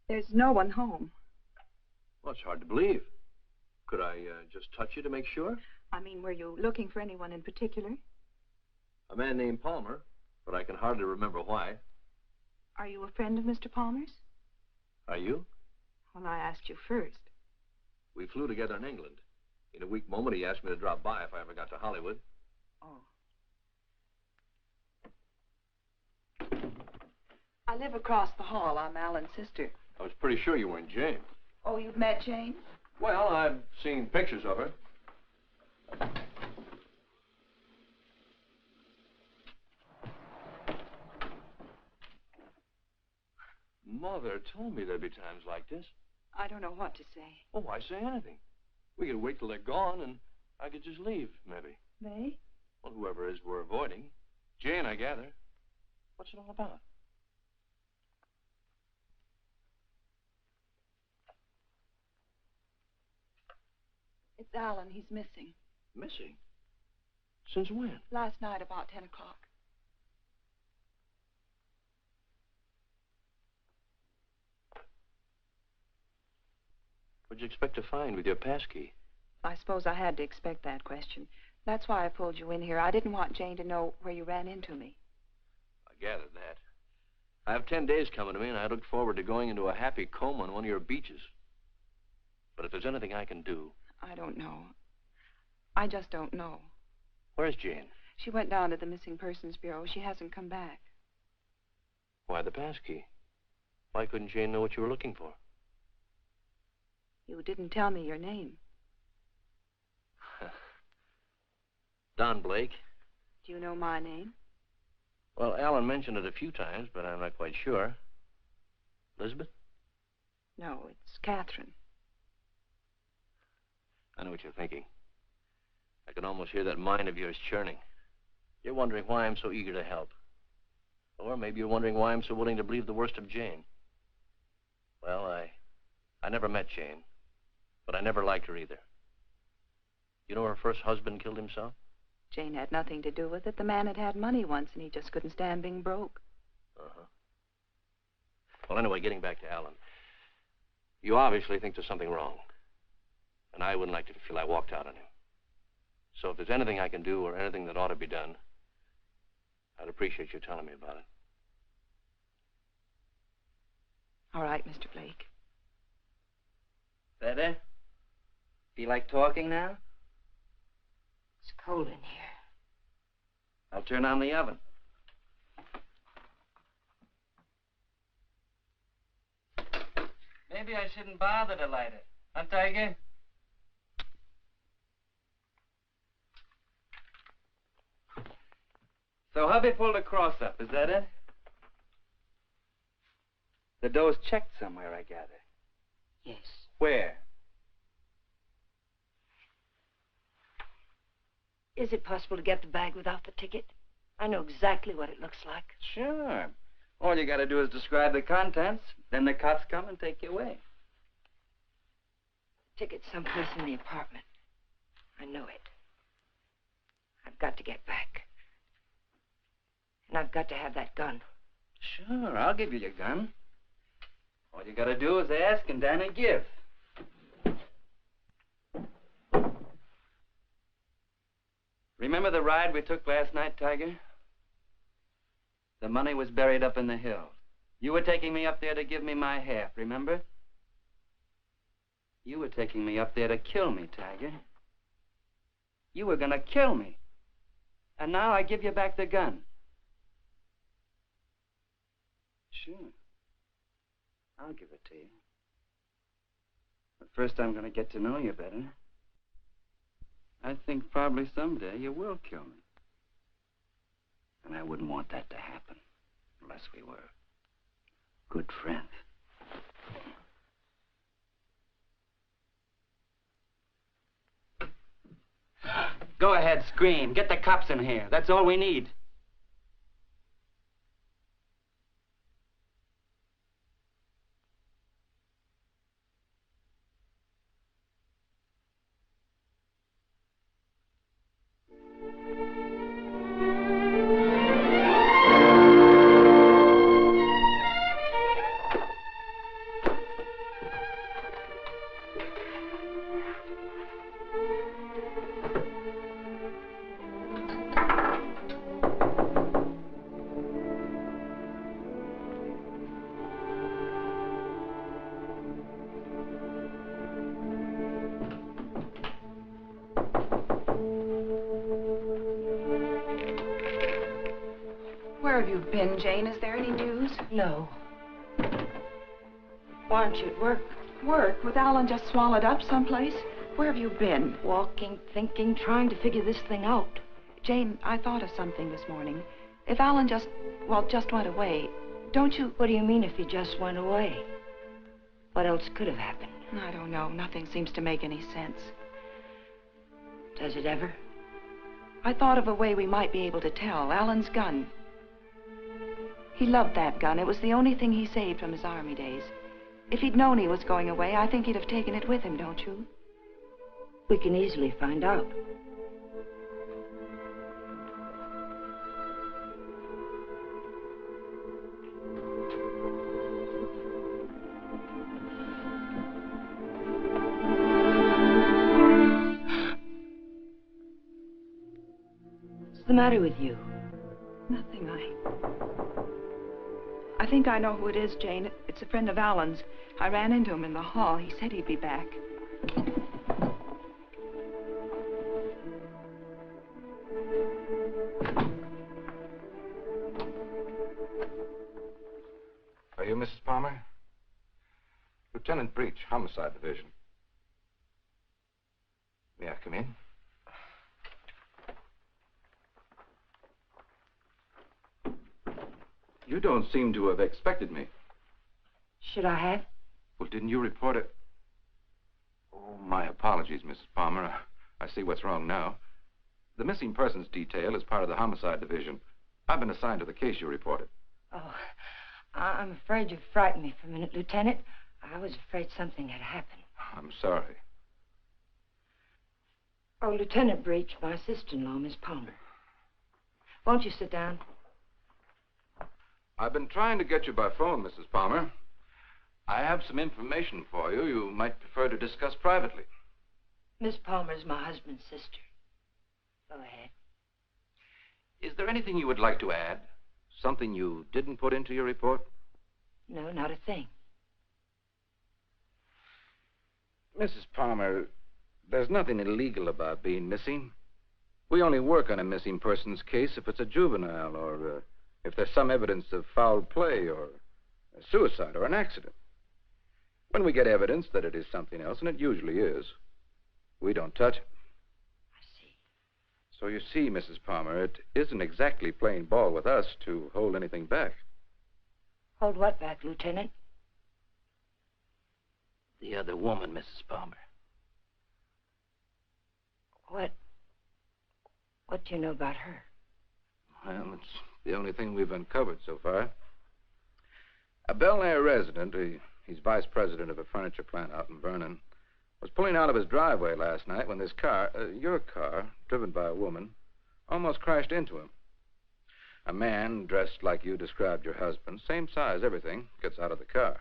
[SPEAKER 5] There's no one home.
[SPEAKER 10] Well, it's hard to believe. Could I just touch you to make sure?
[SPEAKER 5] I mean, were you looking for anyone in particular?
[SPEAKER 10] A man named Palmer, but I can hardly remember why.
[SPEAKER 5] Are you a friend of Mr. Palmer's?
[SPEAKER 10] Are you?
[SPEAKER 5] Well, I asked you first.
[SPEAKER 10] We flew together in England. In a weak moment, he asked me to drop by if I ever got to Hollywood.
[SPEAKER 5] Oh. I live across the hall. I'm Alan's sister.
[SPEAKER 10] I was pretty sure you weren't Jane.
[SPEAKER 5] Oh, you've met Jane?
[SPEAKER 10] Well, I've seen pictures of her. Mother told me there'd be times like this.
[SPEAKER 5] I don't know what to say.
[SPEAKER 10] Oh, why say anything? We could wait till they're gone, and I could just leave, maybe.
[SPEAKER 5] They?
[SPEAKER 10] Well, whoever it is we're avoiding. Jane, I gather. What's it all about?
[SPEAKER 5] It's Alan. He's missing.
[SPEAKER 10] Missing? Since when?
[SPEAKER 5] Last night about 10 o'clock.
[SPEAKER 10] What'd you expect to find with your passkey?
[SPEAKER 5] I suppose I had to expect that question. That's why I pulled you in here. I didn't want Jane to know where you ran into me.
[SPEAKER 10] I gathered that. I have 10 days coming to me, and I look forward to going into a happy coma on one of your beaches. But if there's anything I can do...
[SPEAKER 5] I don't know. I just don't know.
[SPEAKER 10] Where's Jane?
[SPEAKER 5] She went down to the Missing Persons Bureau. She hasn't come back.
[SPEAKER 10] Why the passkey? Why couldn't Jane know what you were looking for?
[SPEAKER 5] You didn't tell me your name.
[SPEAKER 10] Don Blake.
[SPEAKER 5] Do you know my name?
[SPEAKER 10] Well, Alan mentioned it a few times, but I'm not quite sure. Elizabeth?
[SPEAKER 5] No, it's Catherine.
[SPEAKER 10] I know what you're thinking. I can almost hear that mind of yours churning. You're wondering why I'm so eager to help. Or maybe you're wondering why I'm so willing to believe the worst of Jane. Well, I never met Jane, but I never liked her either. You know her first husband killed himself?
[SPEAKER 5] Jane had nothing to do with it. The man had had money once, and he just couldn't stand being broke.
[SPEAKER 10] Uh-huh. Well, anyway, getting back to Alan. You obviously think there's something wrong. And I wouldn't like you to feel I walked out on him. So if there's anything I can do or anything that ought to be done, I'd appreciate you telling me about it.
[SPEAKER 5] All right, Mr. Blake.
[SPEAKER 3] Better? Feel like talking now?
[SPEAKER 2] It's cold in here.
[SPEAKER 3] I'll turn on the oven. Maybe I shouldn't bother to light it. Huh, Tiger? So hubby pulled a cross up, is that it? The dough's checked somewhere, I gather.
[SPEAKER 2] Yes.
[SPEAKER 3] Where?
[SPEAKER 2] Is it possible to get the bag without the ticket? I know exactly what it looks like.
[SPEAKER 3] Sure. All you gotta do is describe the contents, then the cops come and take you away.
[SPEAKER 2] Ticket's someplace in the apartment. I know it. I've got to get back. And I've got to have that gun.
[SPEAKER 3] Sure, I'll give you your gun. All you gotta do is ask and Danny give. Remember the ride we took last night, Tiger? The money was buried up in the hill. You were taking me up there to give me my half, remember? You were taking me up there to kill me, Tiger. You were gonna kill me. And now I give you back the gun. Sure. I'll give it to you. But first I'm gonna get to know you better. I think probably someday you will kill me. And I wouldn't want that to happen unless we were good friends. Go ahead, scream. Get the cops in here. That's all we need.
[SPEAKER 5] Where have you been, Jane? Is there any news?
[SPEAKER 2] No. Why aren't you at work?
[SPEAKER 5] Work? With Alan just swallowed up someplace? Where have you been?
[SPEAKER 2] Walking, thinking, trying to figure this thing out.
[SPEAKER 5] Jane, I thought of something this morning. If Alan just went away, don't you...
[SPEAKER 2] What do you mean if he just went away? What else could have happened?
[SPEAKER 5] I don't know. Nothing seems to make any sense.
[SPEAKER 2] Does it ever?
[SPEAKER 5] I thought of a way we might be able to tell. Alan's gun. He loved that gun. It was the only thing he saved from his army days. If he'd known he was going away, I think he'd have taken it with him, don't you?
[SPEAKER 2] We can easily find out. the matter with you?
[SPEAKER 5] Nothing. I think I know who it is, Jane. It's a friend of Alan's. I ran into him in the hall. He said he'd be back.
[SPEAKER 12] Are you Mrs. Palmer? Lieutenant Breach, Homicide Division. May I come in? You don't seem to have expected me.
[SPEAKER 2] Should I have?
[SPEAKER 12] Well, didn't you report it? Oh, my apologies, Mrs. Palmer. I see what's wrong now. The missing persons detail is part of the Homicide Division. I've been assigned to the case you reported.
[SPEAKER 2] Oh, I'm afraid you frightened me for a minute, Lieutenant. I was afraid something had happened.
[SPEAKER 12] I'm sorry.
[SPEAKER 2] Oh, Lieutenant Breach, my sister-in-law, Miss Palmer. Won't you sit down?
[SPEAKER 12] I've been trying to get you by phone, Mrs. Palmer. I have some information for you you might prefer to discuss privately.
[SPEAKER 2] Miss Palmer's my husband's sister. Go ahead.
[SPEAKER 12] Is there anything you would like to add? Something you didn't put into your report?
[SPEAKER 2] No, not a thing.
[SPEAKER 12] Mrs. Palmer, there's nothing illegal about being missing. We only work on a missing persons case if it's a juvenile or if there's some evidence of foul play or a suicide or an accident. When we get evidence that it is something else, and it usually is, we don't touch it.
[SPEAKER 2] I see.
[SPEAKER 12] So you see, Mrs. Palmer, it isn't exactly playing ball with us to hold anything back.
[SPEAKER 2] Hold what back, Lieutenant?
[SPEAKER 10] The other woman, Mrs. Palmer.
[SPEAKER 2] What do you know about her?
[SPEAKER 12] Well, it's the only thing we've uncovered so far. A Bel Air resident, he's vice president of a furniture plant out in Vernon, was pulling out of his driveway last night when this car, your car, driven by a woman, almost crashed into him. A man dressed like you described your husband, same size, everything, gets out of the car.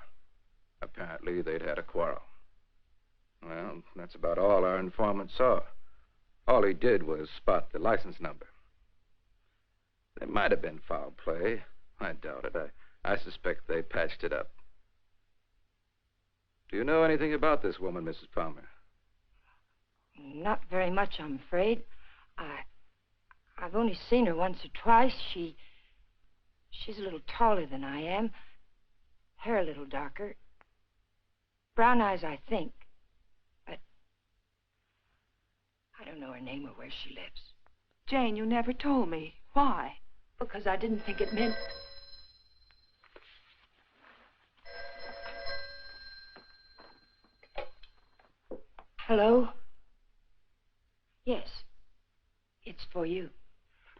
[SPEAKER 12] Apparently, they'd had a quarrel. Well, that's about all our informant saw. All he did was spot the license number. There might have been foul play. I doubt it. I suspect they patched it up. Do you know anything about this woman, Mrs. Palmer?
[SPEAKER 2] Not very much, I'm afraid. I've only seen her once or twice. She's a little taller than I am. Hair a little darker. Brown eyes, I think. But I don't know her name or where she lives.
[SPEAKER 5] Jane, you never told me. Why?
[SPEAKER 2] Because I didn't think it meant... Hello? Yes. It's for you.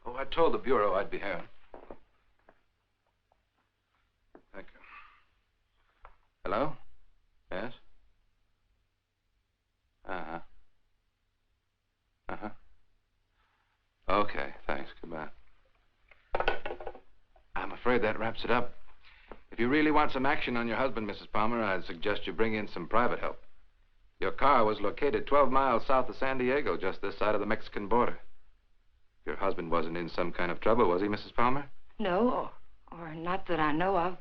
[SPEAKER 12] Oh, I told the Bureau I'd be here. Thank you. Hello? Yes? Uh-huh. Uh-huh. Okay, thanks. Goodbye. I'm afraid that wraps it up. If you really want some action on your husband, Mrs. Palmer, I'd suggest you bring in some private help. Your car was located 12 miles south of San Diego, just this side of the Mexican border. Your husband wasn't in some kind of trouble, was he, Mrs. Palmer?
[SPEAKER 2] No, or not that I know of.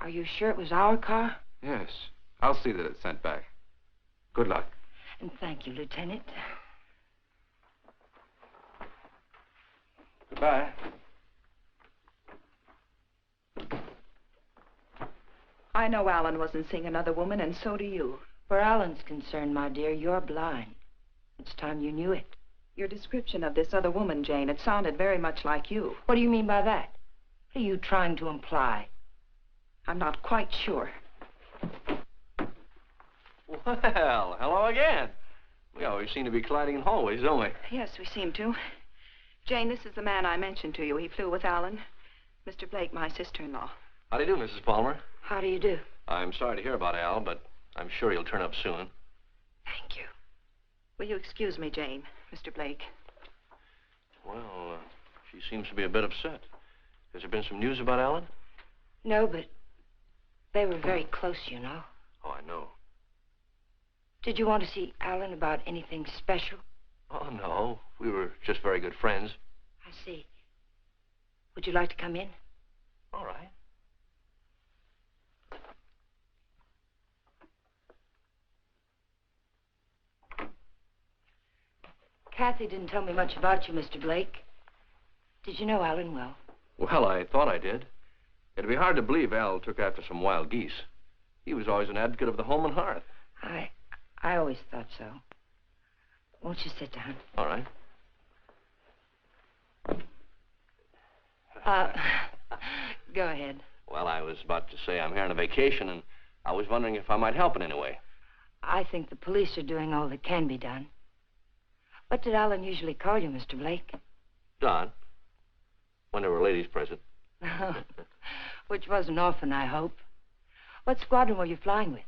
[SPEAKER 2] Are you sure it was our car?
[SPEAKER 12] Yes. I'll see that it's sent back. Good luck.
[SPEAKER 2] And thank you, Lieutenant.
[SPEAKER 12] Goodbye.
[SPEAKER 5] I know Alan wasn't seeing another woman, and so do you.
[SPEAKER 2] Where Alan's concerned, my dear, you're blind. It's time you knew it.
[SPEAKER 5] Your description of this other woman, Jane, it sounded very much like you.
[SPEAKER 2] What do you mean by that? What are you trying to imply?
[SPEAKER 5] I'm not quite sure.
[SPEAKER 10] Well, hello again. We always seem to be colliding in hallways, don't we?
[SPEAKER 5] Yes, we seem to. Jane, this is the man I mentioned to you. He flew with Alan. Mr. Blake, my sister-in-law.
[SPEAKER 10] How do you do, Mrs. Palmer?
[SPEAKER 2] How do you do?
[SPEAKER 10] I'm sorry to hear about Al, but I'm sure he'll turn up soon.
[SPEAKER 2] Thank you.
[SPEAKER 5] Will you excuse me, Jane, Mr. Blake?
[SPEAKER 10] Well, she seems to be a bit upset. Has there been some news about Alan?
[SPEAKER 2] No, but they were very close, you know.
[SPEAKER 10] Oh, I know.
[SPEAKER 2] Did you want to see Alan about anything special?
[SPEAKER 10] Oh, no. We were just very good friends.
[SPEAKER 2] see. Would you like to come in?
[SPEAKER 10] All right.
[SPEAKER 2] Kathy didn't tell me much about you, Mr. Blake. Did you know Alan well?
[SPEAKER 10] Well, I thought I did. It'd be hard to believe Al took after some wild geese. He was always an advocate of the home and hearth.
[SPEAKER 2] I always thought so. Won't you sit down?
[SPEAKER 10] All right.
[SPEAKER 2] Go ahead.
[SPEAKER 10] Well, I was about to say I'm here on a vacation, and I was wondering if I might help in any way.
[SPEAKER 2] I think the police are doing all that can be done. What did Alan usually call you, Mr. Blake?
[SPEAKER 10] Don. When there were ladies present.
[SPEAKER 2] Which wasn't often, I hope. What squadron were you flying with?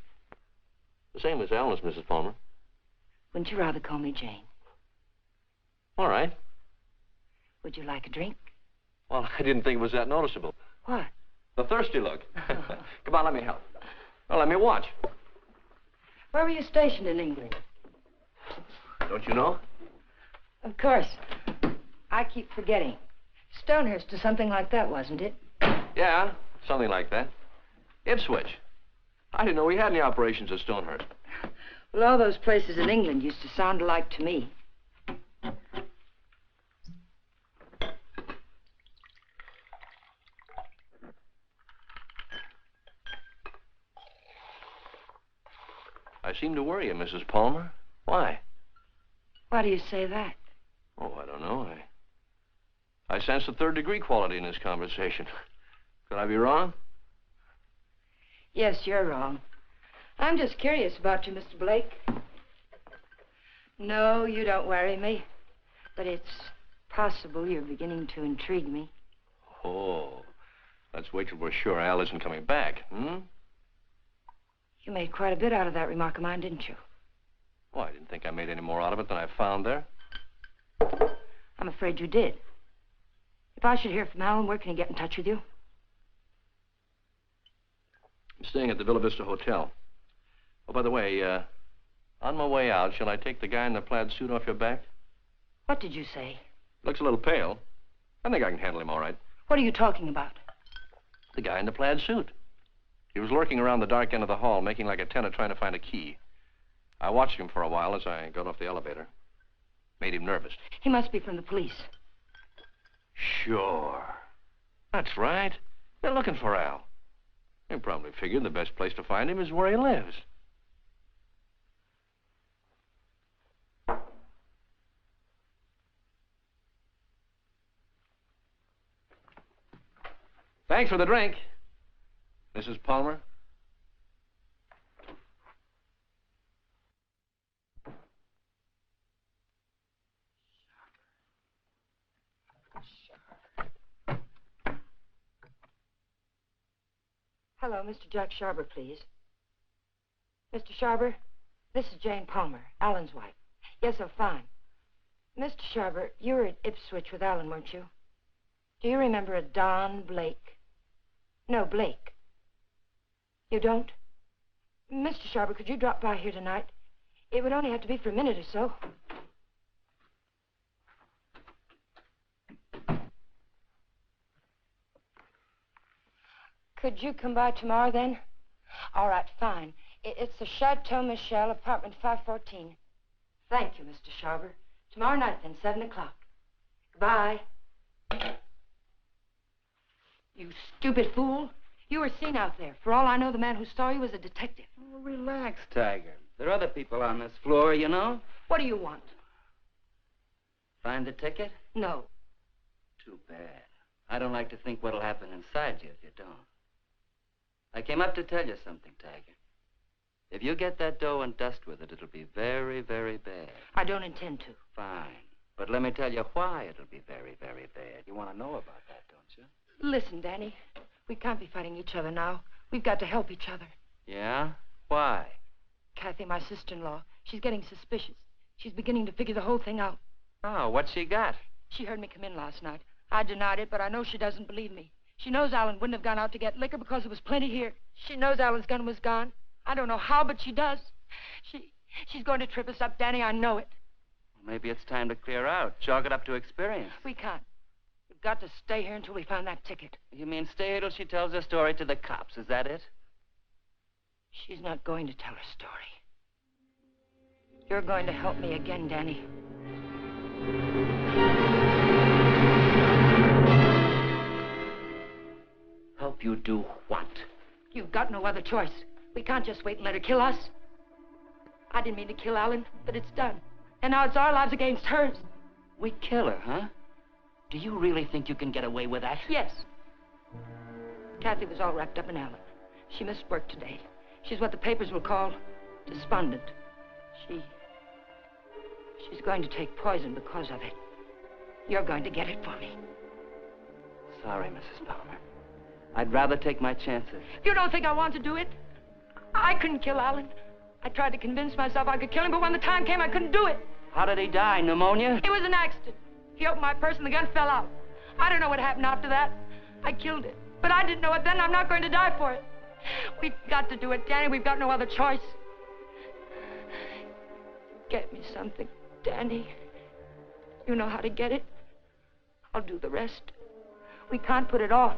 [SPEAKER 10] The same as Alan's, Mrs. Palmer.
[SPEAKER 2] Wouldn't you rather call me Jane?
[SPEAKER 10] All right.
[SPEAKER 2] Would you like a drink?
[SPEAKER 10] Well, I didn't think it was that noticeable.
[SPEAKER 2] What?
[SPEAKER 10] The thirsty look. Come on, let me help. Well, let me watch.
[SPEAKER 2] Where were you stationed in England?
[SPEAKER 10] Don't you know?
[SPEAKER 2] Of course. I keep forgetting. Stonehurst or something like that, wasn't it?
[SPEAKER 10] Yeah, something like that. Ipswich. I didn't know we had any operations at Stonehurst.
[SPEAKER 2] Well, all those places in England used to sound alike to me.
[SPEAKER 10] I seem to worry you, Mrs. Palmer. Why?
[SPEAKER 2] Why do you say that?
[SPEAKER 10] Oh, I don't know. I sense a third-degree quality in this conversation. Could I be wrong?
[SPEAKER 2] Yes, you're wrong. I'm just curious about you, Mr. Blake. No, you don't worry me. But it's possible you're beginning to intrigue me.
[SPEAKER 10] Oh, let's wait till we're sure Al isn't coming back, hmm?
[SPEAKER 2] You made quite a bit out of that remark of mine, didn't you?
[SPEAKER 10] Well, I didn't think I made any more out of it than I found there.
[SPEAKER 2] I'm afraid you did. If I should hear from Alan, where can he get in touch with you?
[SPEAKER 10] I'm staying at the Villa Vista Hotel. Oh, by the way, on my way out, shall I take the guy in the plaid suit off your back?
[SPEAKER 2] What did you say?
[SPEAKER 10] Looks a little pale. I think I can handle him all right.
[SPEAKER 2] What are you talking about?
[SPEAKER 10] The guy in the plaid suit. He was lurking around the dark end of the hall, making like a tenant trying to find a key. I watched him for a while as I got off the elevator. Made him nervous.
[SPEAKER 2] He must be from the police.
[SPEAKER 10] Sure. That's right. They're looking for Al. They probably figured the best place to find him is where he lives. Thanks for the drink, Mrs. Palmer.
[SPEAKER 2] Hello, Mr. Jack Sharber, please. Mr. Sharber, this is Jane Palmer, Alan's wife. Yes, oh, fine. Mr. Sharber, you were at Ipswich with Alan, weren't you? Do you remember a Don Blake? No, Blake. You don't? Mr. Sharber, could you drop by here tonight? It would only have to be for a minute or so. Could you come by tomorrow, then? All right, fine. It's the Chateau Michel, apartment 514. Thank you, Mr. Sharber. Tomorrow night, then, 7 o'clock. Goodbye. You stupid fool. You were seen out there. For all I know, the man who saw you was a detective.
[SPEAKER 3] Oh, relax, Tiger. There are other people on this floor, you know.
[SPEAKER 2] What do you want?
[SPEAKER 3] Find the ticket?
[SPEAKER 2] No.
[SPEAKER 3] Too bad. I don't like to think what'll happen inside you if you don't. I came up to tell you something, Tiger. If you get that dough and dust with it, it'll be very, very bad.
[SPEAKER 2] I don't intend to.
[SPEAKER 3] Fine. But let me tell you why it'll be very, very bad. You want to know about that, don't you?
[SPEAKER 2] Listen, Danny. We can't be fighting each other now. We've got to help each other.
[SPEAKER 3] Yeah? Why?
[SPEAKER 2] Kathy, my sister-in-law, she's getting suspicious. She's beginning to figure the whole thing out.
[SPEAKER 3] Oh, what's she got?
[SPEAKER 2] She heard me come in last night. I denied it, but I know she doesn't believe me. She knows Alan wouldn't have gone out to get liquor because there was plenty here. She knows Alan's gun was gone. I don't know how, but she does. She's going to trip us up, Danny. I know it.
[SPEAKER 3] Maybe it's time to clear out. Chalk it up to experience.
[SPEAKER 2] We can't. We've got to stay here until we find that ticket.
[SPEAKER 3] You mean stay here till she tells her story to the cops, is that it?
[SPEAKER 2] She's not going to tell her story. You're going to help me again, Danny.
[SPEAKER 7] Help you do what?
[SPEAKER 2] You've got no other choice. We can't just wait and let her kill us. I didn't mean to kill Alan, but it's done. And now it's our lives against hers.
[SPEAKER 7] We kill her, huh? Do you really think you can get away with that?
[SPEAKER 2] Yes. Kathy was all wrapped up in Alan. She missed work today. She's what the papers will call despondent. She's going to take poison because of it. You're going to get it for me.
[SPEAKER 3] Sorry, Mrs. Palmer. I'd rather take my chances.
[SPEAKER 2] You don't think I want to do it? I couldn't kill Alan. I tried to convince myself I could kill him, but when the time came, I couldn't do it.
[SPEAKER 3] How did he die? Pneumonia?
[SPEAKER 2] It was an accident. He opened my purse and the gun fell out. I don't know what happened after that. I killed it. But I didn't know it then. I'm not going to die for it. We've got to do it, Danny. We've got no other choice. Get me something, Danny. You know how to get it. I'll do the rest. We can't put it off.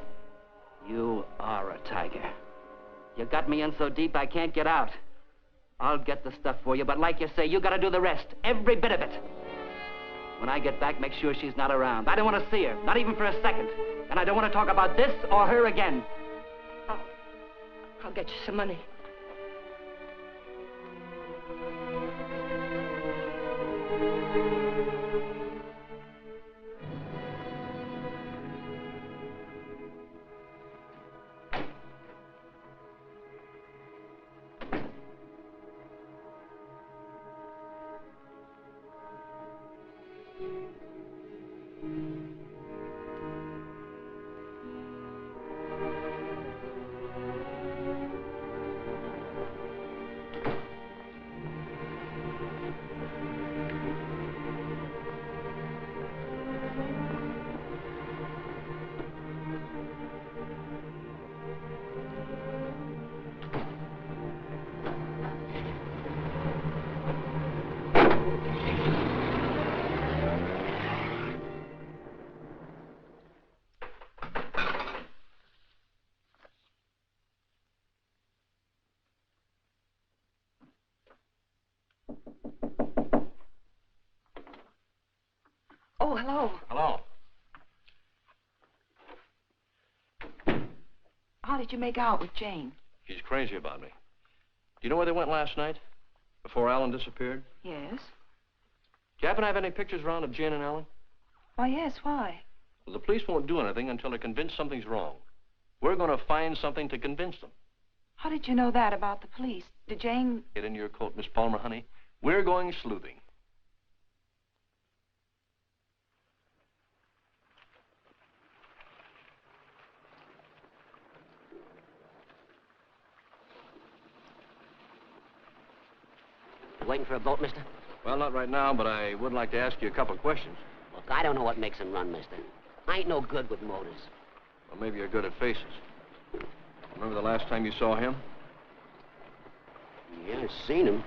[SPEAKER 3] You are a tiger. You got me in so deep I can't get out. I'll get the stuff for you, but like you say, you gotta do the rest. Every bit of it. When I get back, make sure she's not around. I don't want to see her, not even for a second. And I don't want to talk about this or her again.
[SPEAKER 2] I'll get you some money.
[SPEAKER 5] Oh, hello.
[SPEAKER 10] Hello.
[SPEAKER 5] How did you make out with Jane?
[SPEAKER 10] She's crazy about me. Do you know where they went last night? Before Alan disappeared?
[SPEAKER 5] Yes.
[SPEAKER 10] Do you happen to have any pictures around of Jane and Alan?
[SPEAKER 5] Why, yes, why?
[SPEAKER 10] Well, the police won't do anything until they're convinced something's wrong. We're going to find something to convince them.
[SPEAKER 5] How did you know that about the police? Did Jane...
[SPEAKER 10] Get in your coat, Miss Palmer, honey. We're going sleuthing.
[SPEAKER 7] Waiting for a boat, mister?
[SPEAKER 10] Well, not right now, but I would like to ask you a couple of questions.
[SPEAKER 7] Look, I don't know what makes them run, mister. I ain't no good with motors.
[SPEAKER 10] Well, maybe you're good at faces. Remember the last time you saw him?
[SPEAKER 7] Yeah, I've seen him.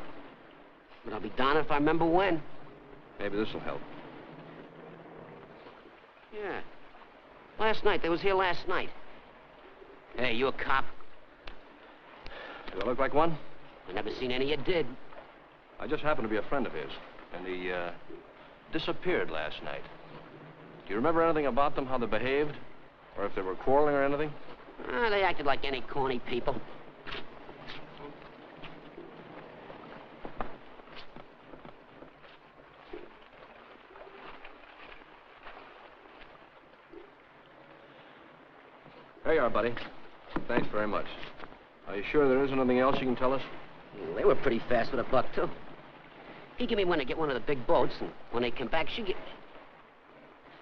[SPEAKER 7] But I'll be darned if I remember when.
[SPEAKER 10] Maybe this will help.
[SPEAKER 7] Yeah. Last night. They was here last night. Hey, you a cop?
[SPEAKER 10] Do I look like one?
[SPEAKER 7] I never seen any you did.
[SPEAKER 10] I just happened to be a friend of his, and he disappeared last night. Do you remember anything about them, how they behaved? Or if they were quarreling or anything?
[SPEAKER 7] They acted like any corny people.
[SPEAKER 10] There you are, buddy. Thanks very much. Are you sure there isn't anything else you can tell us?
[SPEAKER 7] Well, they were pretty fast with a buck, too. He gave me one to get one of the big boats, and when they come back, she get...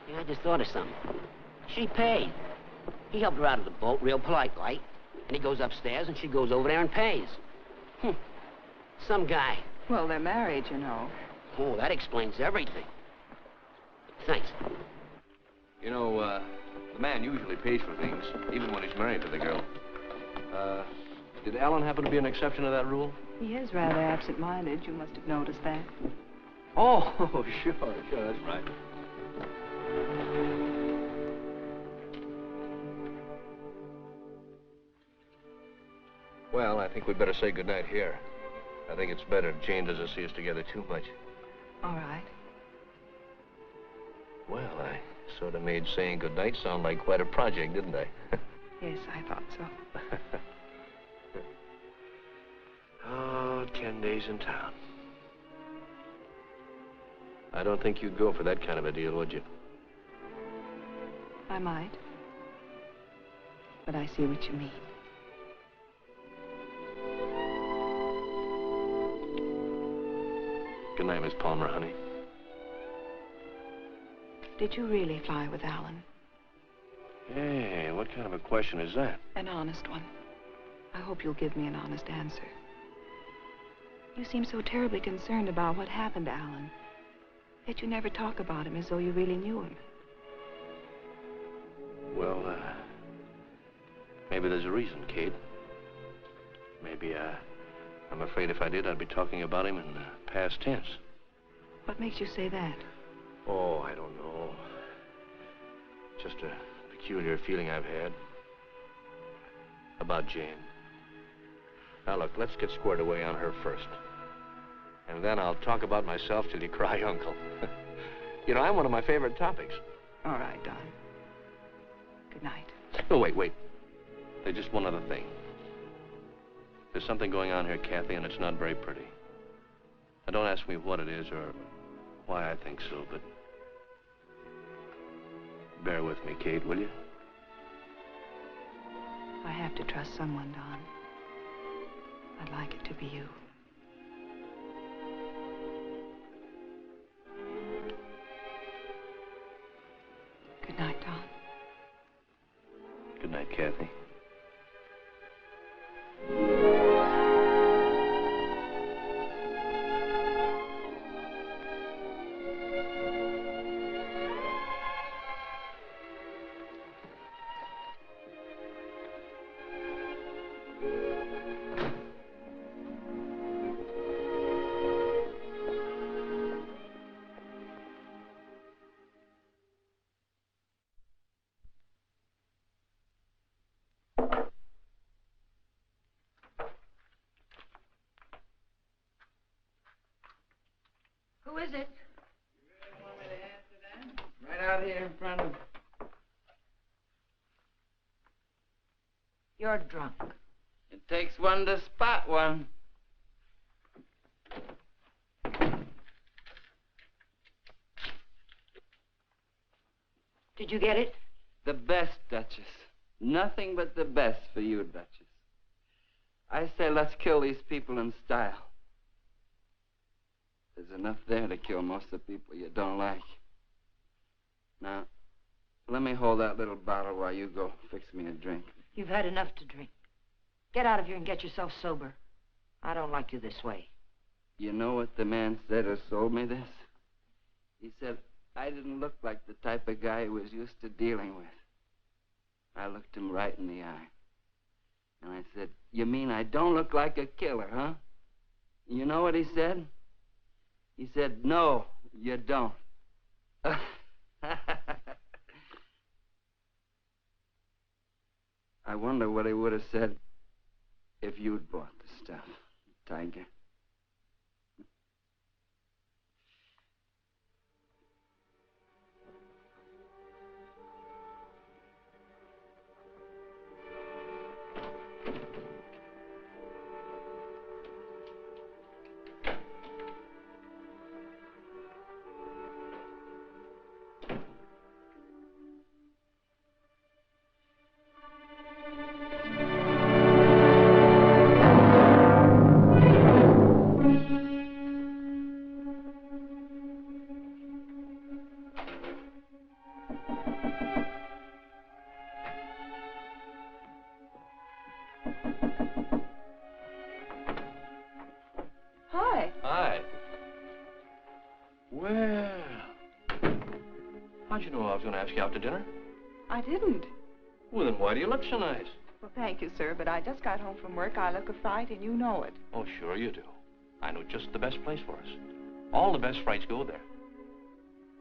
[SPEAKER 7] Yeah, I just thought of something. She paid. He helped her out of the boat real polite, like, and he goes upstairs, and she goes over there and pays. Some guy.
[SPEAKER 5] Well, they're married, you know.
[SPEAKER 7] Oh, that explains everything. Thanks.
[SPEAKER 10] You know, the man usually pays for things, even when he's married to the girl. Did Alan happen to be an exception to that rule?
[SPEAKER 5] He is rather absent-minded. You must have noticed that.
[SPEAKER 10] Oh, sure, that's right. Well, I think we'd better say goodnight here. I think it's better if Jane doesn't see us together too much.
[SPEAKER 5] All right.
[SPEAKER 10] Well, I sort of made saying goodnight sound like quite a project, didn't I?
[SPEAKER 5] Yes, I thought so.
[SPEAKER 10] Oh, 10 days in town. I don't think you'd go for that kind of a deal, would you?
[SPEAKER 5] I might. But I see what you mean.
[SPEAKER 10] Good night, Miss Palmer, honey.
[SPEAKER 5] Did you really fly with Alan?
[SPEAKER 10] Hey, what kind of a question is that?
[SPEAKER 5] An honest one. I hope you'll give me an honest answer. You seem so terribly concerned about what happened to Alan. Yet you never talk about him as though you really knew him.
[SPEAKER 10] Well, maybe there's a reason, Kate. Maybe, I'm afraid if I did, I'd be talking about him in past tense.
[SPEAKER 5] What makes you say that?
[SPEAKER 10] Oh, I don't know. Just a peculiar feeling I've had about Jane. Now, look, let's get squared away on her first. And then I'll talk about myself till you cry uncle. You know, I'm one of my favorite topics.
[SPEAKER 5] All right, Don. Good night.
[SPEAKER 10] Oh, wait. There's just one other thing. There's something going on here, Kathy, and it's not very pretty. Now, don't ask me what it is or why I think so, but bear with me, Kate, will you?
[SPEAKER 5] I have to trust someone, Don. I'd like it to be you. Good night, Don.
[SPEAKER 10] Good night, Kathy.
[SPEAKER 2] Who is it?
[SPEAKER 3] You really want me to answer that? Right out here in front of...
[SPEAKER 2] You're drunk.
[SPEAKER 3] It takes one to spot one.
[SPEAKER 2] Did you get it?
[SPEAKER 3] The best, Duchess. Nothing but the best for you, Duchess. I say let's kill these people in style. There's enough there to kill most of the people you don't like. Now, let me hold that little bottle while you go fix me a drink.
[SPEAKER 2] You've had enough to drink. Get out of here and get yourself sober. I don't like you this way.
[SPEAKER 3] You know what the man said who sold me this? He said I didn't look like the type of guy he was used to dealing with. I looked him right in the eye. And I said, you mean I don't look like a killer, huh? You know what he said? He said, no, you don't. I wonder what he would have said if you'd bought the stuff, Tiger.
[SPEAKER 5] Hi.
[SPEAKER 10] Hi. Well, how'd you know I was going to ask you out to dinner?
[SPEAKER 5] I didn't.
[SPEAKER 10] Well, then why do you look so nice?
[SPEAKER 5] Well, thank you, sir, but I just got home from work. I look a fright, and you know it.
[SPEAKER 10] Oh, sure you do. I know just the best place for us. All the best frights go there.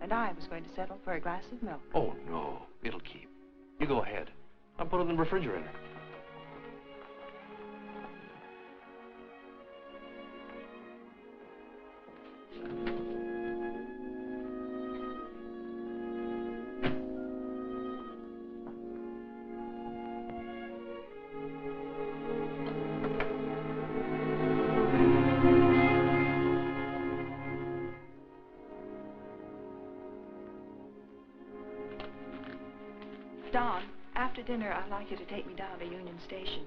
[SPEAKER 5] And I was going to settle for a glass of milk.
[SPEAKER 10] Oh, no. It'll keep. You go ahead. I'll put it in the refrigerator.
[SPEAKER 5] Don, after dinner, I'd like you to take me down to Union Station.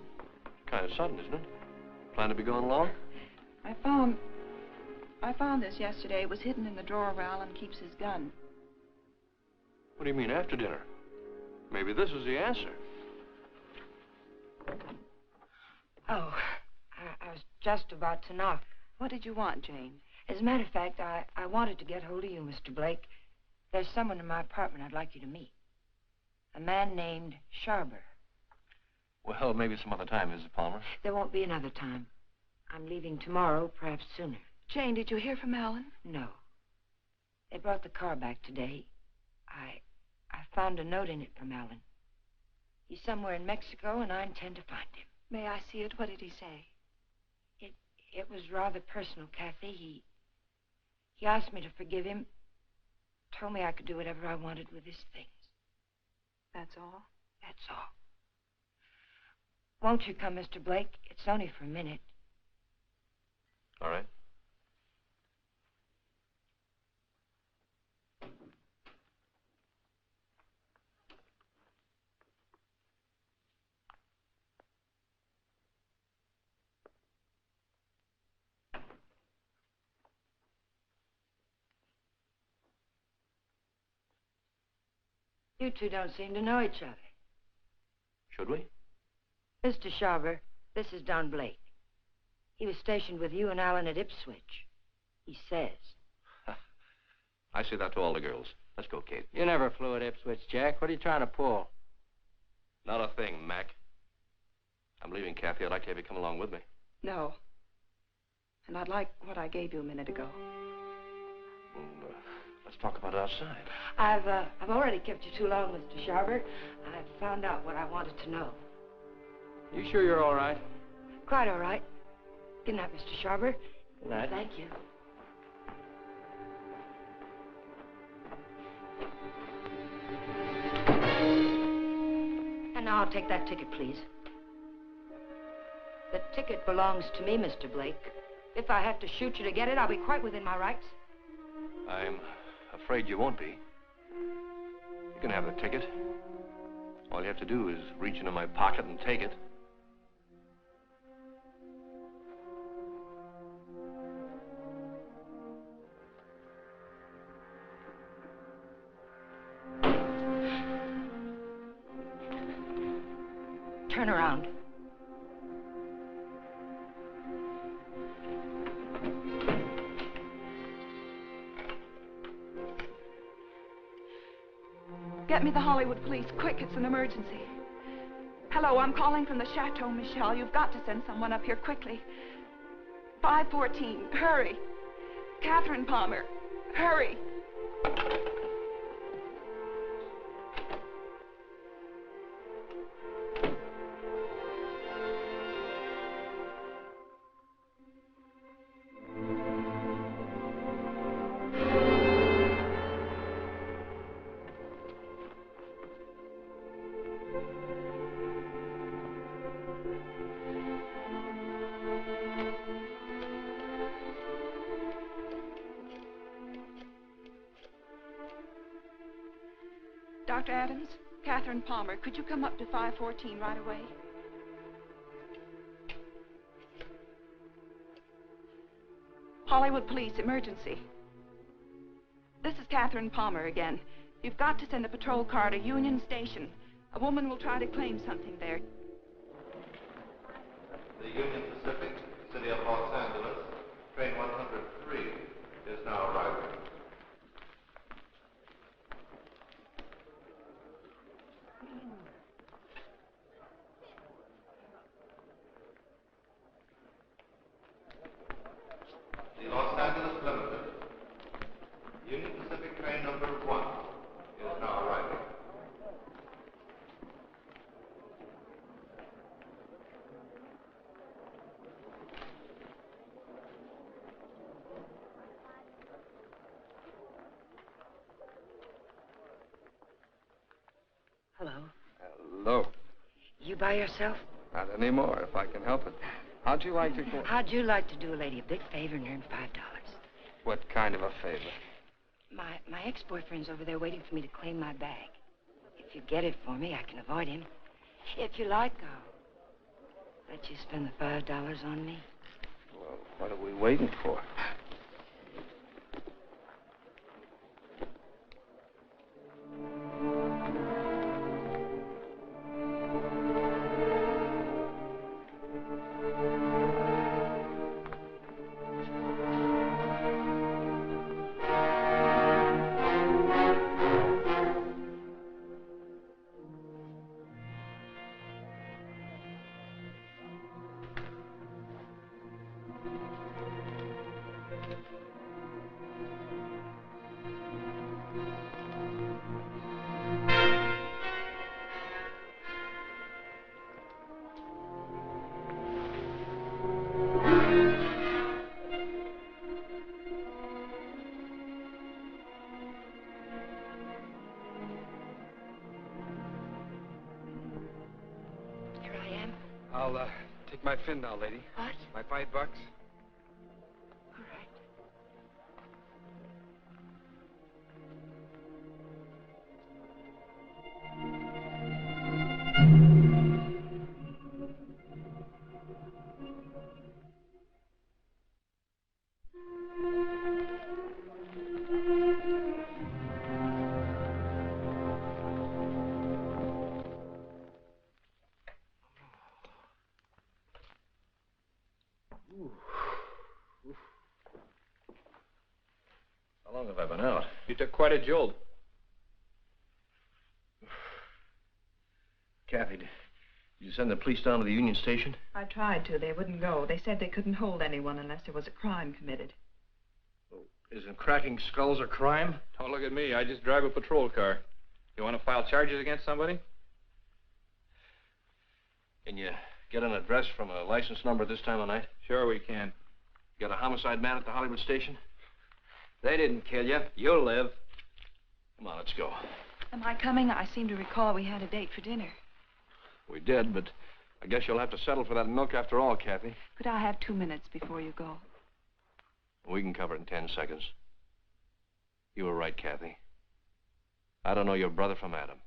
[SPEAKER 10] Kind of sudden, isn't it? Plan to be going long?
[SPEAKER 5] I found this yesterday. It was hidden in the drawer where Alan keeps his gun.
[SPEAKER 10] What do you mean, after dinner? Maybe this is the answer.
[SPEAKER 2] Oh, I was just about to knock.
[SPEAKER 5] What did you want, Jane?
[SPEAKER 2] As a matter of fact, I wanted to get hold of you, Mr. Blake. There's someone in my apartment I'd like you to meet. A man named Sharber.
[SPEAKER 10] Well, maybe some other time, Mrs. Palmer.
[SPEAKER 2] There won't be another time. I'm leaving tomorrow, perhaps sooner.
[SPEAKER 5] Jane, did you hear from Alan?
[SPEAKER 2] No. They brought the car back today. I found a note in it from Alan. He's somewhere in Mexico, and I intend to find him.
[SPEAKER 5] May I see it? What did he say?
[SPEAKER 2] It was rather personal, Kathy. He asked me to forgive him. Told me I could do whatever I wanted with his things.
[SPEAKER 5] That's all?
[SPEAKER 2] That's all. Won't you come, Mr. Blake? It's only for a minute.
[SPEAKER 10] All right.
[SPEAKER 2] You two don't seem to know each other.
[SPEAKER 10] Should we?
[SPEAKER 2] Mr. Sharber, this is Don Blake. He was stationed with you and Alan at Ipswich. He says.
[SPEAKER 10] I say that to all the girls. Let's go, Kate.
[SPEAKER 3] You never flew at Ipswich, Jack. What are you trying to pull?
[SPEAKER 10] Not a thing, Mac. I'm leaving, Kathy. I'd like to have you come along with me.
[SPEAKER 5] No. And I'd like what I gave you a minute ago.
[SPEAKER 10] Well, let's talk about it outside.
[SPEAKER 2] I've already kept you too long, Mr. Sharber. I've found out what I wanted to know.
[SPEAKER 3] You sure you're all right?
[SPEAKER 2] Quite all right. Good night, Mr. Sharber.
[SPEAKER 3] Good night.
[SPEAKER 2] Thank you. And now I'll take that ticket, please. The ticket belongs to me, Mr. Blake. If I have to shoot you to get it, I'll be quite within my rights.
[SPEAKER 10] I'm afraid you won't be. You can have the ticket. All you have to do is reach into my pocket and take it.
[SPEAKER 2] Turn around.
[SPEAKER 5] Get me the Hollywood police, quick, it's an emergency. Hello, I'm calling from the Chateau Michel. You've got to send someone up here quickly. 514, hurry. Catherine Palmer, hurry. Dr. Adams, Catherine Palmer, could you come up to 514 right away? Hollywood Police, emergency. This is Catherine Palmer again. You've got to send a patrol car to Union Station. A woman will try to claim something there.
[SPEAKER 6] The Union Pacific, City of Los Angeles, train 103 is now arriving. The Los Angeles Limited, Union Pacific train number 1 is now arriving.
[SPEAKER 2] Hello.
[SPEAKER 13] Hello.
[SPEAKER 2] You by yourself?
[SPEAKER 13] Not anymore, if I can help it. How'd you like to go?
[SPEAKER 2] How'd you like to do a lady a big favor and earn $5?
[SPEAKER 13] What kind of a favor?
[SPEAKER 2] My ex-boyfriend's over there waiting for me to claim my bag. If you get it for me, I can avoid him. If you like, I'll let you spend the $5 on me.
[SPEAKER 13] Well, what are we waiting for? I'll take my fin now, lady.
[SPEAKER 2] What?
[SPEAKER 13] My $5.
[SPEAKER 2] All right.
[SPEAKER 10] How long have I been out?
[SPEAKER 11] You took quite a jolt.
[SPEAKER 10] Kathy, did you send the police down to the Union Station?
[SPEAKER 5] I tried to. They wouldn't go. They said they couldn't hold anyone unless there was a crime committed.
[SPEAKER 10] Well, isn't cracking skulls a crime?
[SPEAKER 11] Don't look at me. I just drive a patrol car. You want to file charges against somebody?
[SPEAKER 10] Can you get an address from a license number this time of night?
[SPEAKER 11] Sure we can.
[SPEAKER 10] Got a homicide man at the Hollywood station?
[SPEAKER 3] They didn't kill you. You'll live.
[SPEAKER 10] Come on, let's go.
[SPEAKER 5] Am I coming? I seem to recall we had a date for dinner.
[SPEAKER 10] We did, but I guess you'll have to settle for that milk after all, Kathy.
[SPEAKER 5] Could I have 2 minutes before you go?
[SPEAKER 10] We can cover it in 10 seconds. You were right, Kathy. I don't know your brother from Adam.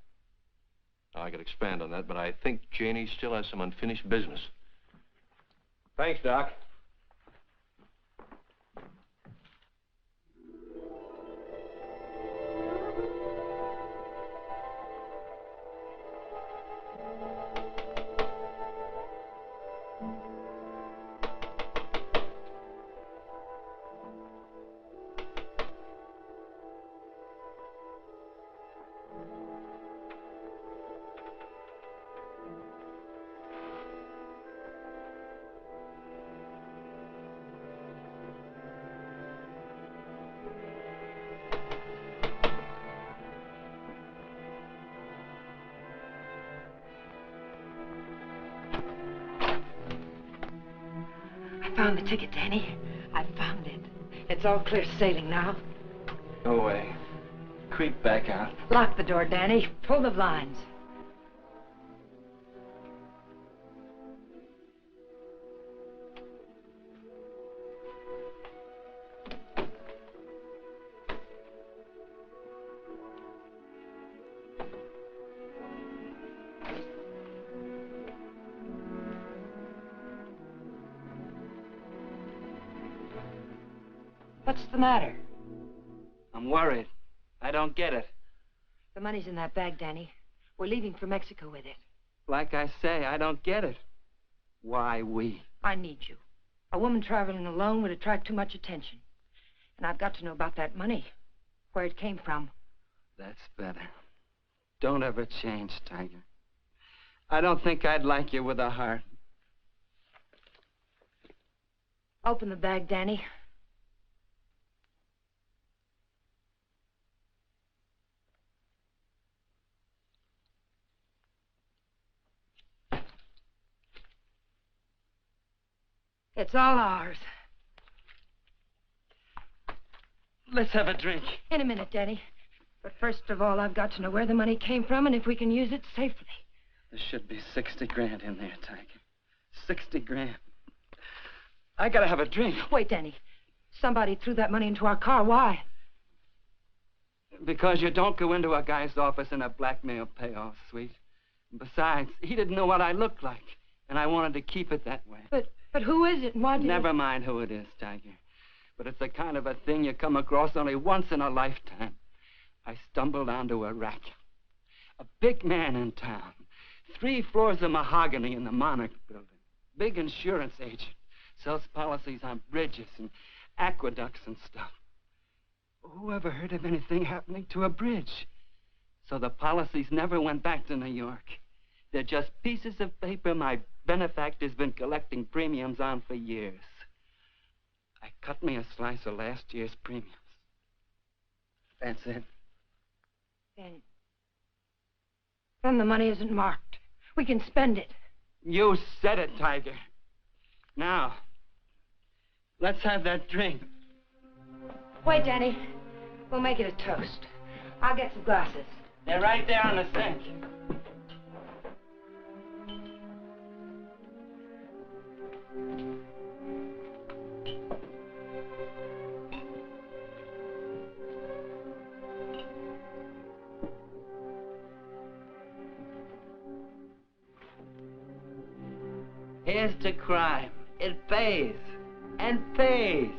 [SPEAKER 10] Now, I could expand on that, but I think Janie still has some unfinished business.
[SPEAKER 11] Thanks, Doc.
[SPEAKER 2] I found the ticket, Danny. I found it. It's all clear sailing now.
[SPEAKER 3] No way. Creep back out.
[SPEAKER 2] Lock the door, Danny. Pull the blinds. What's the matter?
[SPEAKER 3] I'm worried. I don't get it.
[SPEAKER 2] The money's in that bag, Danny. We're leaving for Mexico with it.
[SPEAKER 3] Like I say, I don't get it. Why we?
[SPEAKER 2] I need you. A woman traveling alone would attract too much attention. And I've got to know about that money. Where it came from.
[SPEAKER 3] That's better. Don't ever change, Tiger. I don't think I'd like you with a heart.
[SPEAKER 2] Open the bag, Danny. It's all ours.
[SPEAKER 3] Let's have a drink.
[SPEAKER 2] In a minute, Danny. But first of all, I've got to know where the money came from and if we can use it safely.
[SPEAKER 3] There should be 60 grand in there, Tiger. 60 grand. I gotta have a drink.
[SPEAKER 2] Wait, Danny. Somebody threw that money into our car. Why?
[SPEAKER 3] Because you don't go into a guy's office in a blackmail payoff, sweet. Besides, he didn't know what I looked like, and I wanted to keep it that way.
[SPEAKER 2] But who is it and why did
[SPEAKER 3] Never mind who it is, Tiger. But it's the kind of a thing you come across only once in a lifetime. I stumbled onto a rat. A big man in town. 3 floors of mahogany in the Monarch building. Big insurance agent. Sells policies on bridges and aqueducts and stuff. Who ever heard of anything happening to a bridge? So the policies never went back to New York. They're just pieces of paper my benefactor's been collecting premiums on for years. I cut me a slice of last year's premiums. That's it.
[SPEAKER 2] Then the money isn't marked. We can spend it.
[SPEAKER 3] You said it, Tiger. Now, let's have that drink.
[SPEAKER 2] Wait, Danny. We'll make it a toast. I'll get some glasses.
[SPEAKER 3] They're right there on the sink. Here's to crime. It pays. And pays.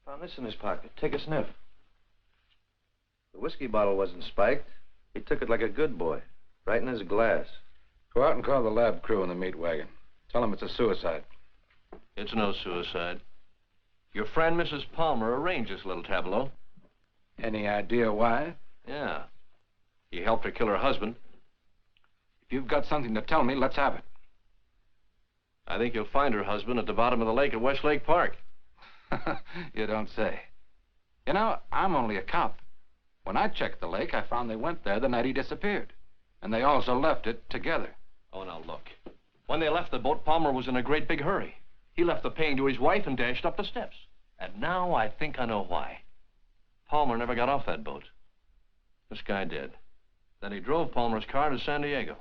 [SPEAKER 10] Found this in his pocket. Take a sniff. The whiskey bottle wasn't spiked. He took it like a good boy, right in his glass.
[SPEAKER 12] Go out and call the lab crew in the meat wagon. Tell them it's a suicide.
[SPEAKER 10] It's no suicide. Your friend, Mrs. Palmer, arranged this little tableau.
[SPEAKER 12] Any idea why?
[SPEAKER 10] Yeah. He helped her kill her husband.
[SPEAKER 12] If you've got something to tell me, let's have it.
[SPEAKER 10] I think you'll find her husband at the bottom of the lake at Westlake Park.
[SPEAKER 12] You don't say. You know, I'm only a cop. When I checked the lake, I found they went there the night he disappeared. And they also left it together.
[SPEAKER 10] Oh, now look. When they left the boat, Palmer was in a great big hurry. He left the paying to his wife and dashed up the steps. And now I think I know why. Palmer never got off that boat. This guy did. Then he drove Palmer's car to San Diego.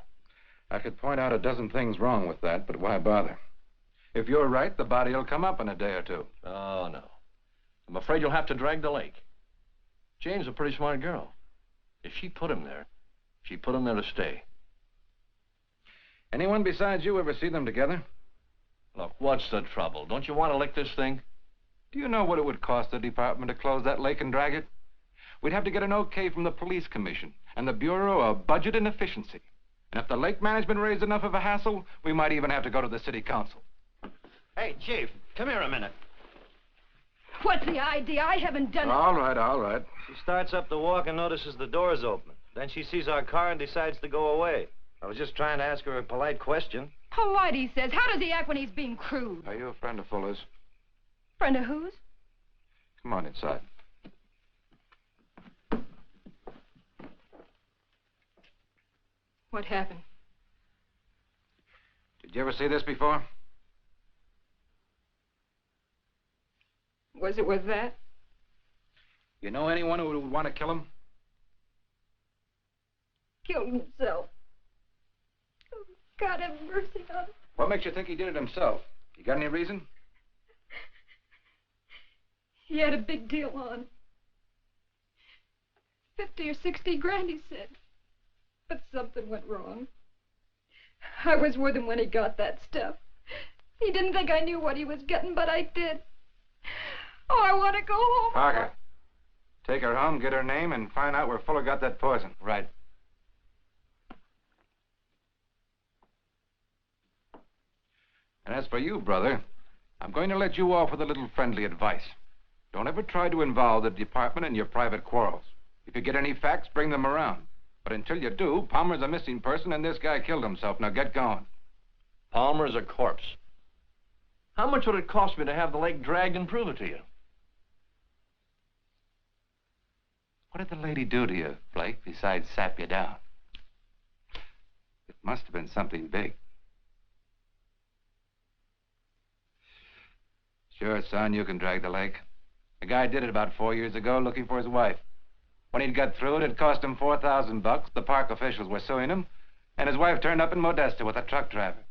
[SPEAKER 12] I could point out a dozen things wrong with that, but why bother? If you're right, the body will come up in a day or two.
[SPEAKER 10] Oh, no. I'm afraid you'll have to drag the lake. Jane's a pretty smart girl. If she put him there, she put him there to stay.
[SPEAKER 12] Anyone besides you ever see them together?
[SPEAKER 10] Look, what's the trouble? Don't you want to lick this thing?
[SPEAKER 12] Do you know what it would cost the department to close that lake and drag it? We'd have to get an okay from the police commission and the Bureau of Budget and Efficiency. And if the lake management raised enough of a hassle, we might even have to go to the city council.
[SPEAKER 14] Hey, Chief, come here a minute.
[SPEAKER 2] What's the idea? I haven't done it.
[SPEAKER 12] All right, all right.
[SPEAKER 14] She starts up the walk and notices the door's open. Then she sees our car and decides to go away.
[SPEAKER 10] I was just trying to ask her a polite question.
[SPEAKER 8] Polite, he says. How does he act when he's being crude?
[SPEAKER 12] Are you a friend of Fuller's?
[SPEAKER 8] Friend of whose?
[SPEAKER 12] Come on inside.
[SPEAKER 8] What happened?
[SPEAKER 12] Did you ever see this before?
[SPEAKER 8] Was it with that?
[SPEAKER 12] You know anyone who would want to kill him?
[SPEAKER 8] Killed himself. Oh, God have mercy on him.
[SPEAKER 12] What makes you think he did it himself? You got any reason?
[SPEAKER 8] He had a big deal on. 50 or 60 grand, he said. But something went wrong. I was with him when he got that stuff. He didn't think I knew what he was getting, but I did. Oh, I want to go home.
[SPEAKER 12] Parker, take her home, get her name, and find out where Fuller got that poison.
[SPEAKER 3] Right.
[SPEAKER 12] And as for you, brother, I'm going to let you off with a little friendly advice. Don't ever try to involve the department in your private quarrels. If you get any facts, bring them around. But until you do, Palmer's a missing person and this guy killed himself. Now get going.
[SPEAKER 10] Palmer's a corpse. How much would it cost me to have the lake dragged and prove it to you?
[SPEAKER 1] What did the lady do to you, Blake, besides sap you down? It must have been something big. Sure, son, you can drag the lake. A guy did it about 4 years ago looking for his wife. When he'd got through it cost him $4,000. The park officials were suing him, and his wife turned up in Modesto with a truck driver.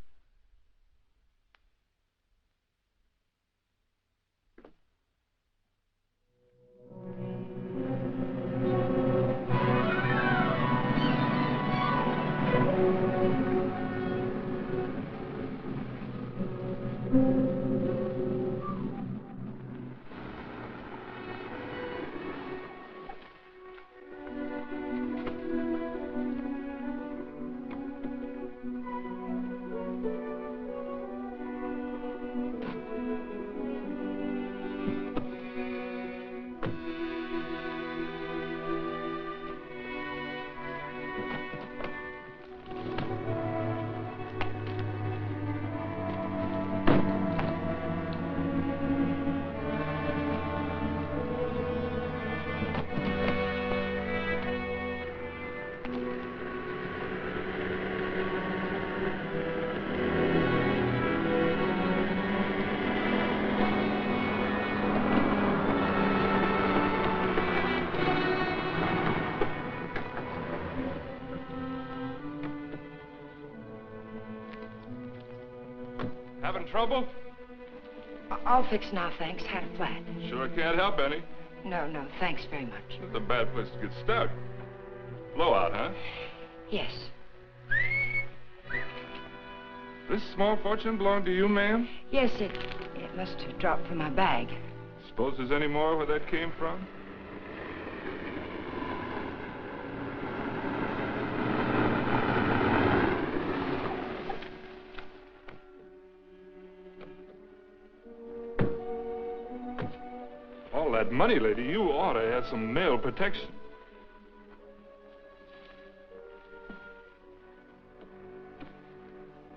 [SPEAKER 15] Having trouble?
[SPEAKER 2] All fixed now, thanks. Had a flat.
[SPEAKER 15] Sure can't help any.
[SPEAKER 2] No, thanks very much.
[SPEAKER 15] It's a bad place to get stuck. Blowout, huh?
[SPEAKER 2] Yes.
[SPEAKER 15] This small fortune belong to you, ma'am?
[SPEAKER 2] Yes, it must have dropped from my bag.
[SPEAKER 15] Suppose there's any more where that came from? All that money, lady, you ought to have some nail protection.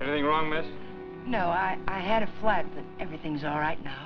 [SPEAKER 11] Anything wrong, miss?
[SPEAKER 2] No, I had a flat, but everything's all right now.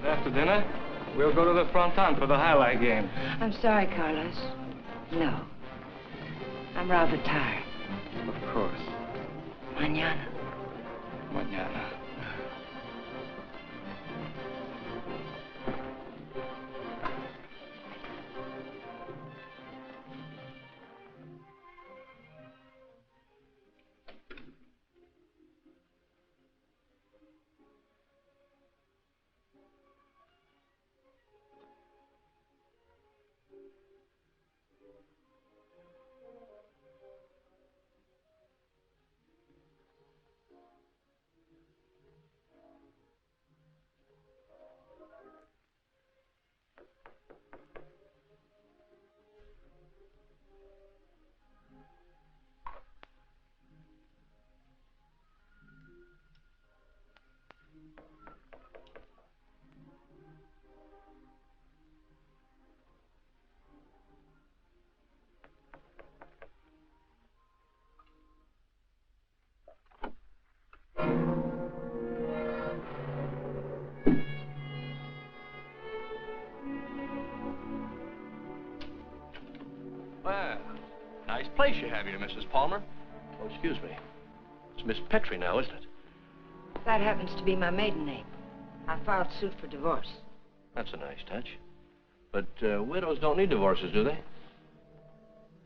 [SPEAKER 11] After dinner?
[SPEAKER 13] We'll go to the fronton for the highlight game.
[SPEAKER 2] I'm sorry, Carlos. No. I'm rather tired.
[SPEAKER 13] Of course.
[SPEAKER 2] Mañana.
[SPEAKER 13] Mañana.
[SPEAKER 10] Well, nice place you have here, Mrs. Palmer. Oh, excuse me. It's Miss Petrie now, isn't it?
[SPEAKER 2] That happens to be my maiden name. I filed suit for divorce.
[SPEAKER 10] That's a nice touch. But widows don't need divorces, do they?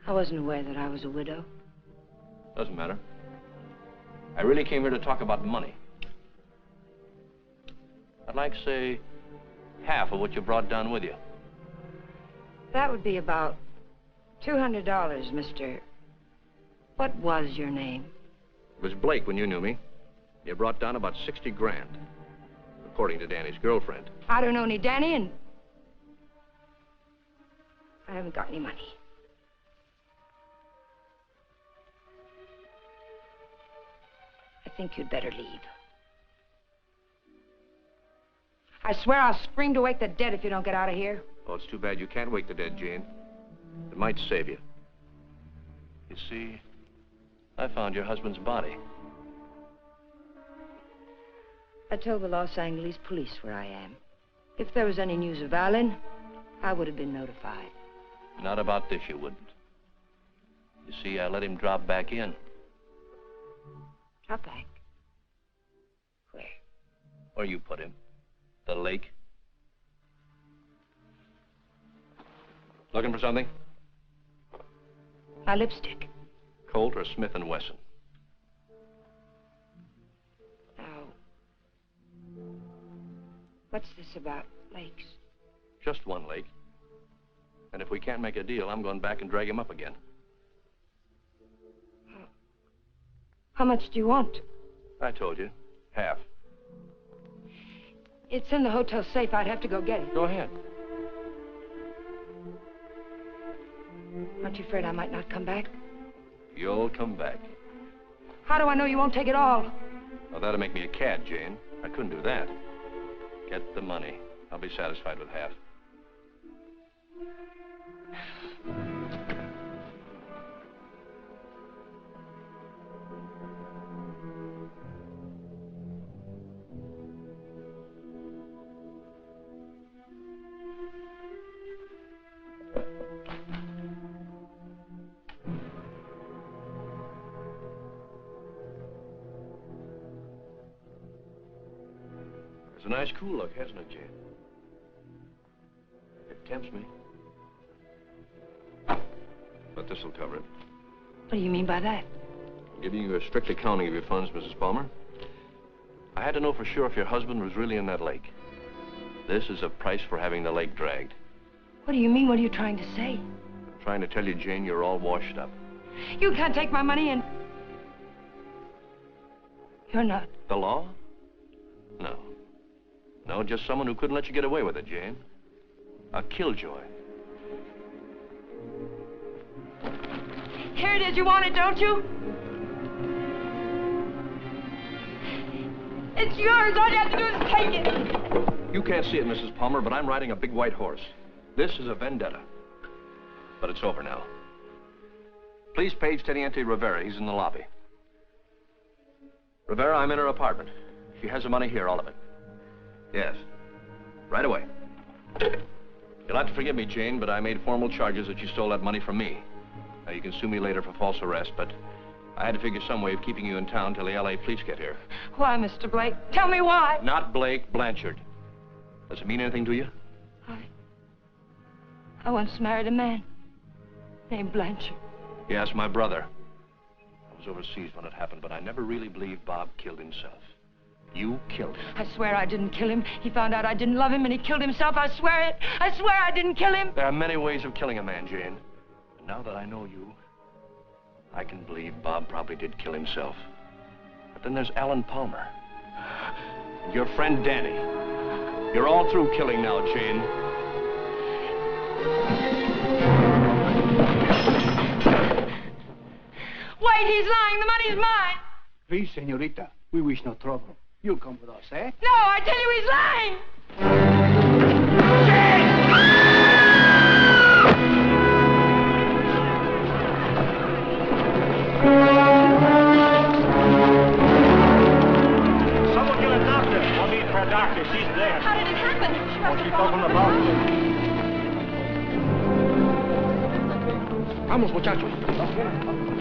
[SPEAKER 2] I wasn't aware that I was a widow.
[SPEAKER 10] Doesn't matter. I really came here to talk about money. I'd like, say, half of what you brought down with you.
[SPEAKER 2] That would be about $200, Mr. What was your name?
[SPEAKER 10] It was Blake when you knew me. You brought down about 60 grand, according to Danny's girlfriend.
[SPEAKER 2] I don't know any Danny, and I haven't got any money. I think you'd better leave. I swear I'll scream to wake the dead if you don't get out of here.
[SPEAKER 10] Oh, it's too bad you can't wake the dead, Jane. It might save you. You see, I found your husband's body.
[SPEAKER 2] I told the Los Angeles police where I am. If there was any news of Alan, I would have been notified.
[SPEAKER 10] Not about this, you wouldn't. You see, I let him drop back in.
[SPEAKER 2] Drop back? Where?
[SPEAKER 10] Where you put him. The lake. Looking for something?
[SPEAKER 2] My lipstick.
[SPEAKER 10] Colt or Smith & Wesson?
[SPEAKER 2] Now, what's this about lakes?
[SPEAKER 10] Just one lake. And if we can't make a deal, I'm going back and drag him up again.
[SPEAKER 2] How much do you want?
[SPEAKER 10] I told you. Half.
[SPEAKER 2] It's in the hotel safe. I'd have to go get it.
[SPEAKER 10] Go ahead.
[SPEAKER 2] Aren't you afraid I might not come back?
[SPEAKER 10] You'll come back.
[SPEAKER 2] How do I know you won't take it all?
[SPEAKER 10] Well, that'll make me a cad, Jane. I couldn't do that. Get the money. I'll be satisfied with half. It's a nice cool look, hasn't it, Jane? It tempts me. But this'll cover it.
[SPEAKER 2] What do you mean by that?
[SPEAKER 10] I'm giving you a strict accounting of your funds, Mrs. Palmer. I had to know for sure if your husband was really in that lake. This is a price for having the lake dragged.
[SPEAKER 2] What do you mean? What are you trying to say?
[SPEAKER 10] I'm trying to tell you, Jane, you're all washed up.
[SPEAKER 2] You can't take my money and... You're not.
[SPEAKER 10] The law? No. No, just someone who couldn't let you get away with it, Jane. A killjoy.
[SPEAKER 2] Here it is. You want it, don't you? It's yours. All you have to do is take it.
[SPEAKER 10] You can't see it, Mrs. Palmer, but I'm riding a big white horse. This is a vendetta. But it's over now. Please page Teniente Rivera. He's in the lobby. Rivera, I'm in her apartment. She has the money here, all of it. Yes. Right away. You'll have to forgive me, Jane, but I made formal charges that you stole that money from me. Now, you can sue me later for false arrest, but I had to figure some way of keeping you in town till the L.A. police get here.
[SPEAKER 2] Why, Mr. Blake? Tell me why.
[SPEAKER 10] Not Blake, Blanchard. Does it mean anything to you?
[SPEAKER 2] I once married a man named Blanchard.
[SPEAKER 10] Yes, my brother. I was overseas when it happened, but I never really believed Bob killed himself. You killed him.
[SPEAKER 2] I swear I didn't kill him. He found out I didn't love him and he killed himself. I swear it. I swear I didn't kill him.
[SPEAKER 10] There are many ways of killing a man, Jane. And now that I know you, I can believe Bob probably did kill himself. But then there's Alan Palmer. And your friend Danny. You're all through killing now, Jane.
[SPEAKER 2] Wait, he's lying. The money's mine.
[SPEAKER 16] Please, señorita, we wish no trouble. You'll come with us, eh?
[SPEAKER 2] No, I tell you he's lying.
[SPEAKER 17] Someone get a doctor. I'll need for a doctor. She's there.
[SPEAKER 8] How did it happen?
[SPEAKER 17] What's she talking about?
[SPEAKER 16] Vamos, muchachos.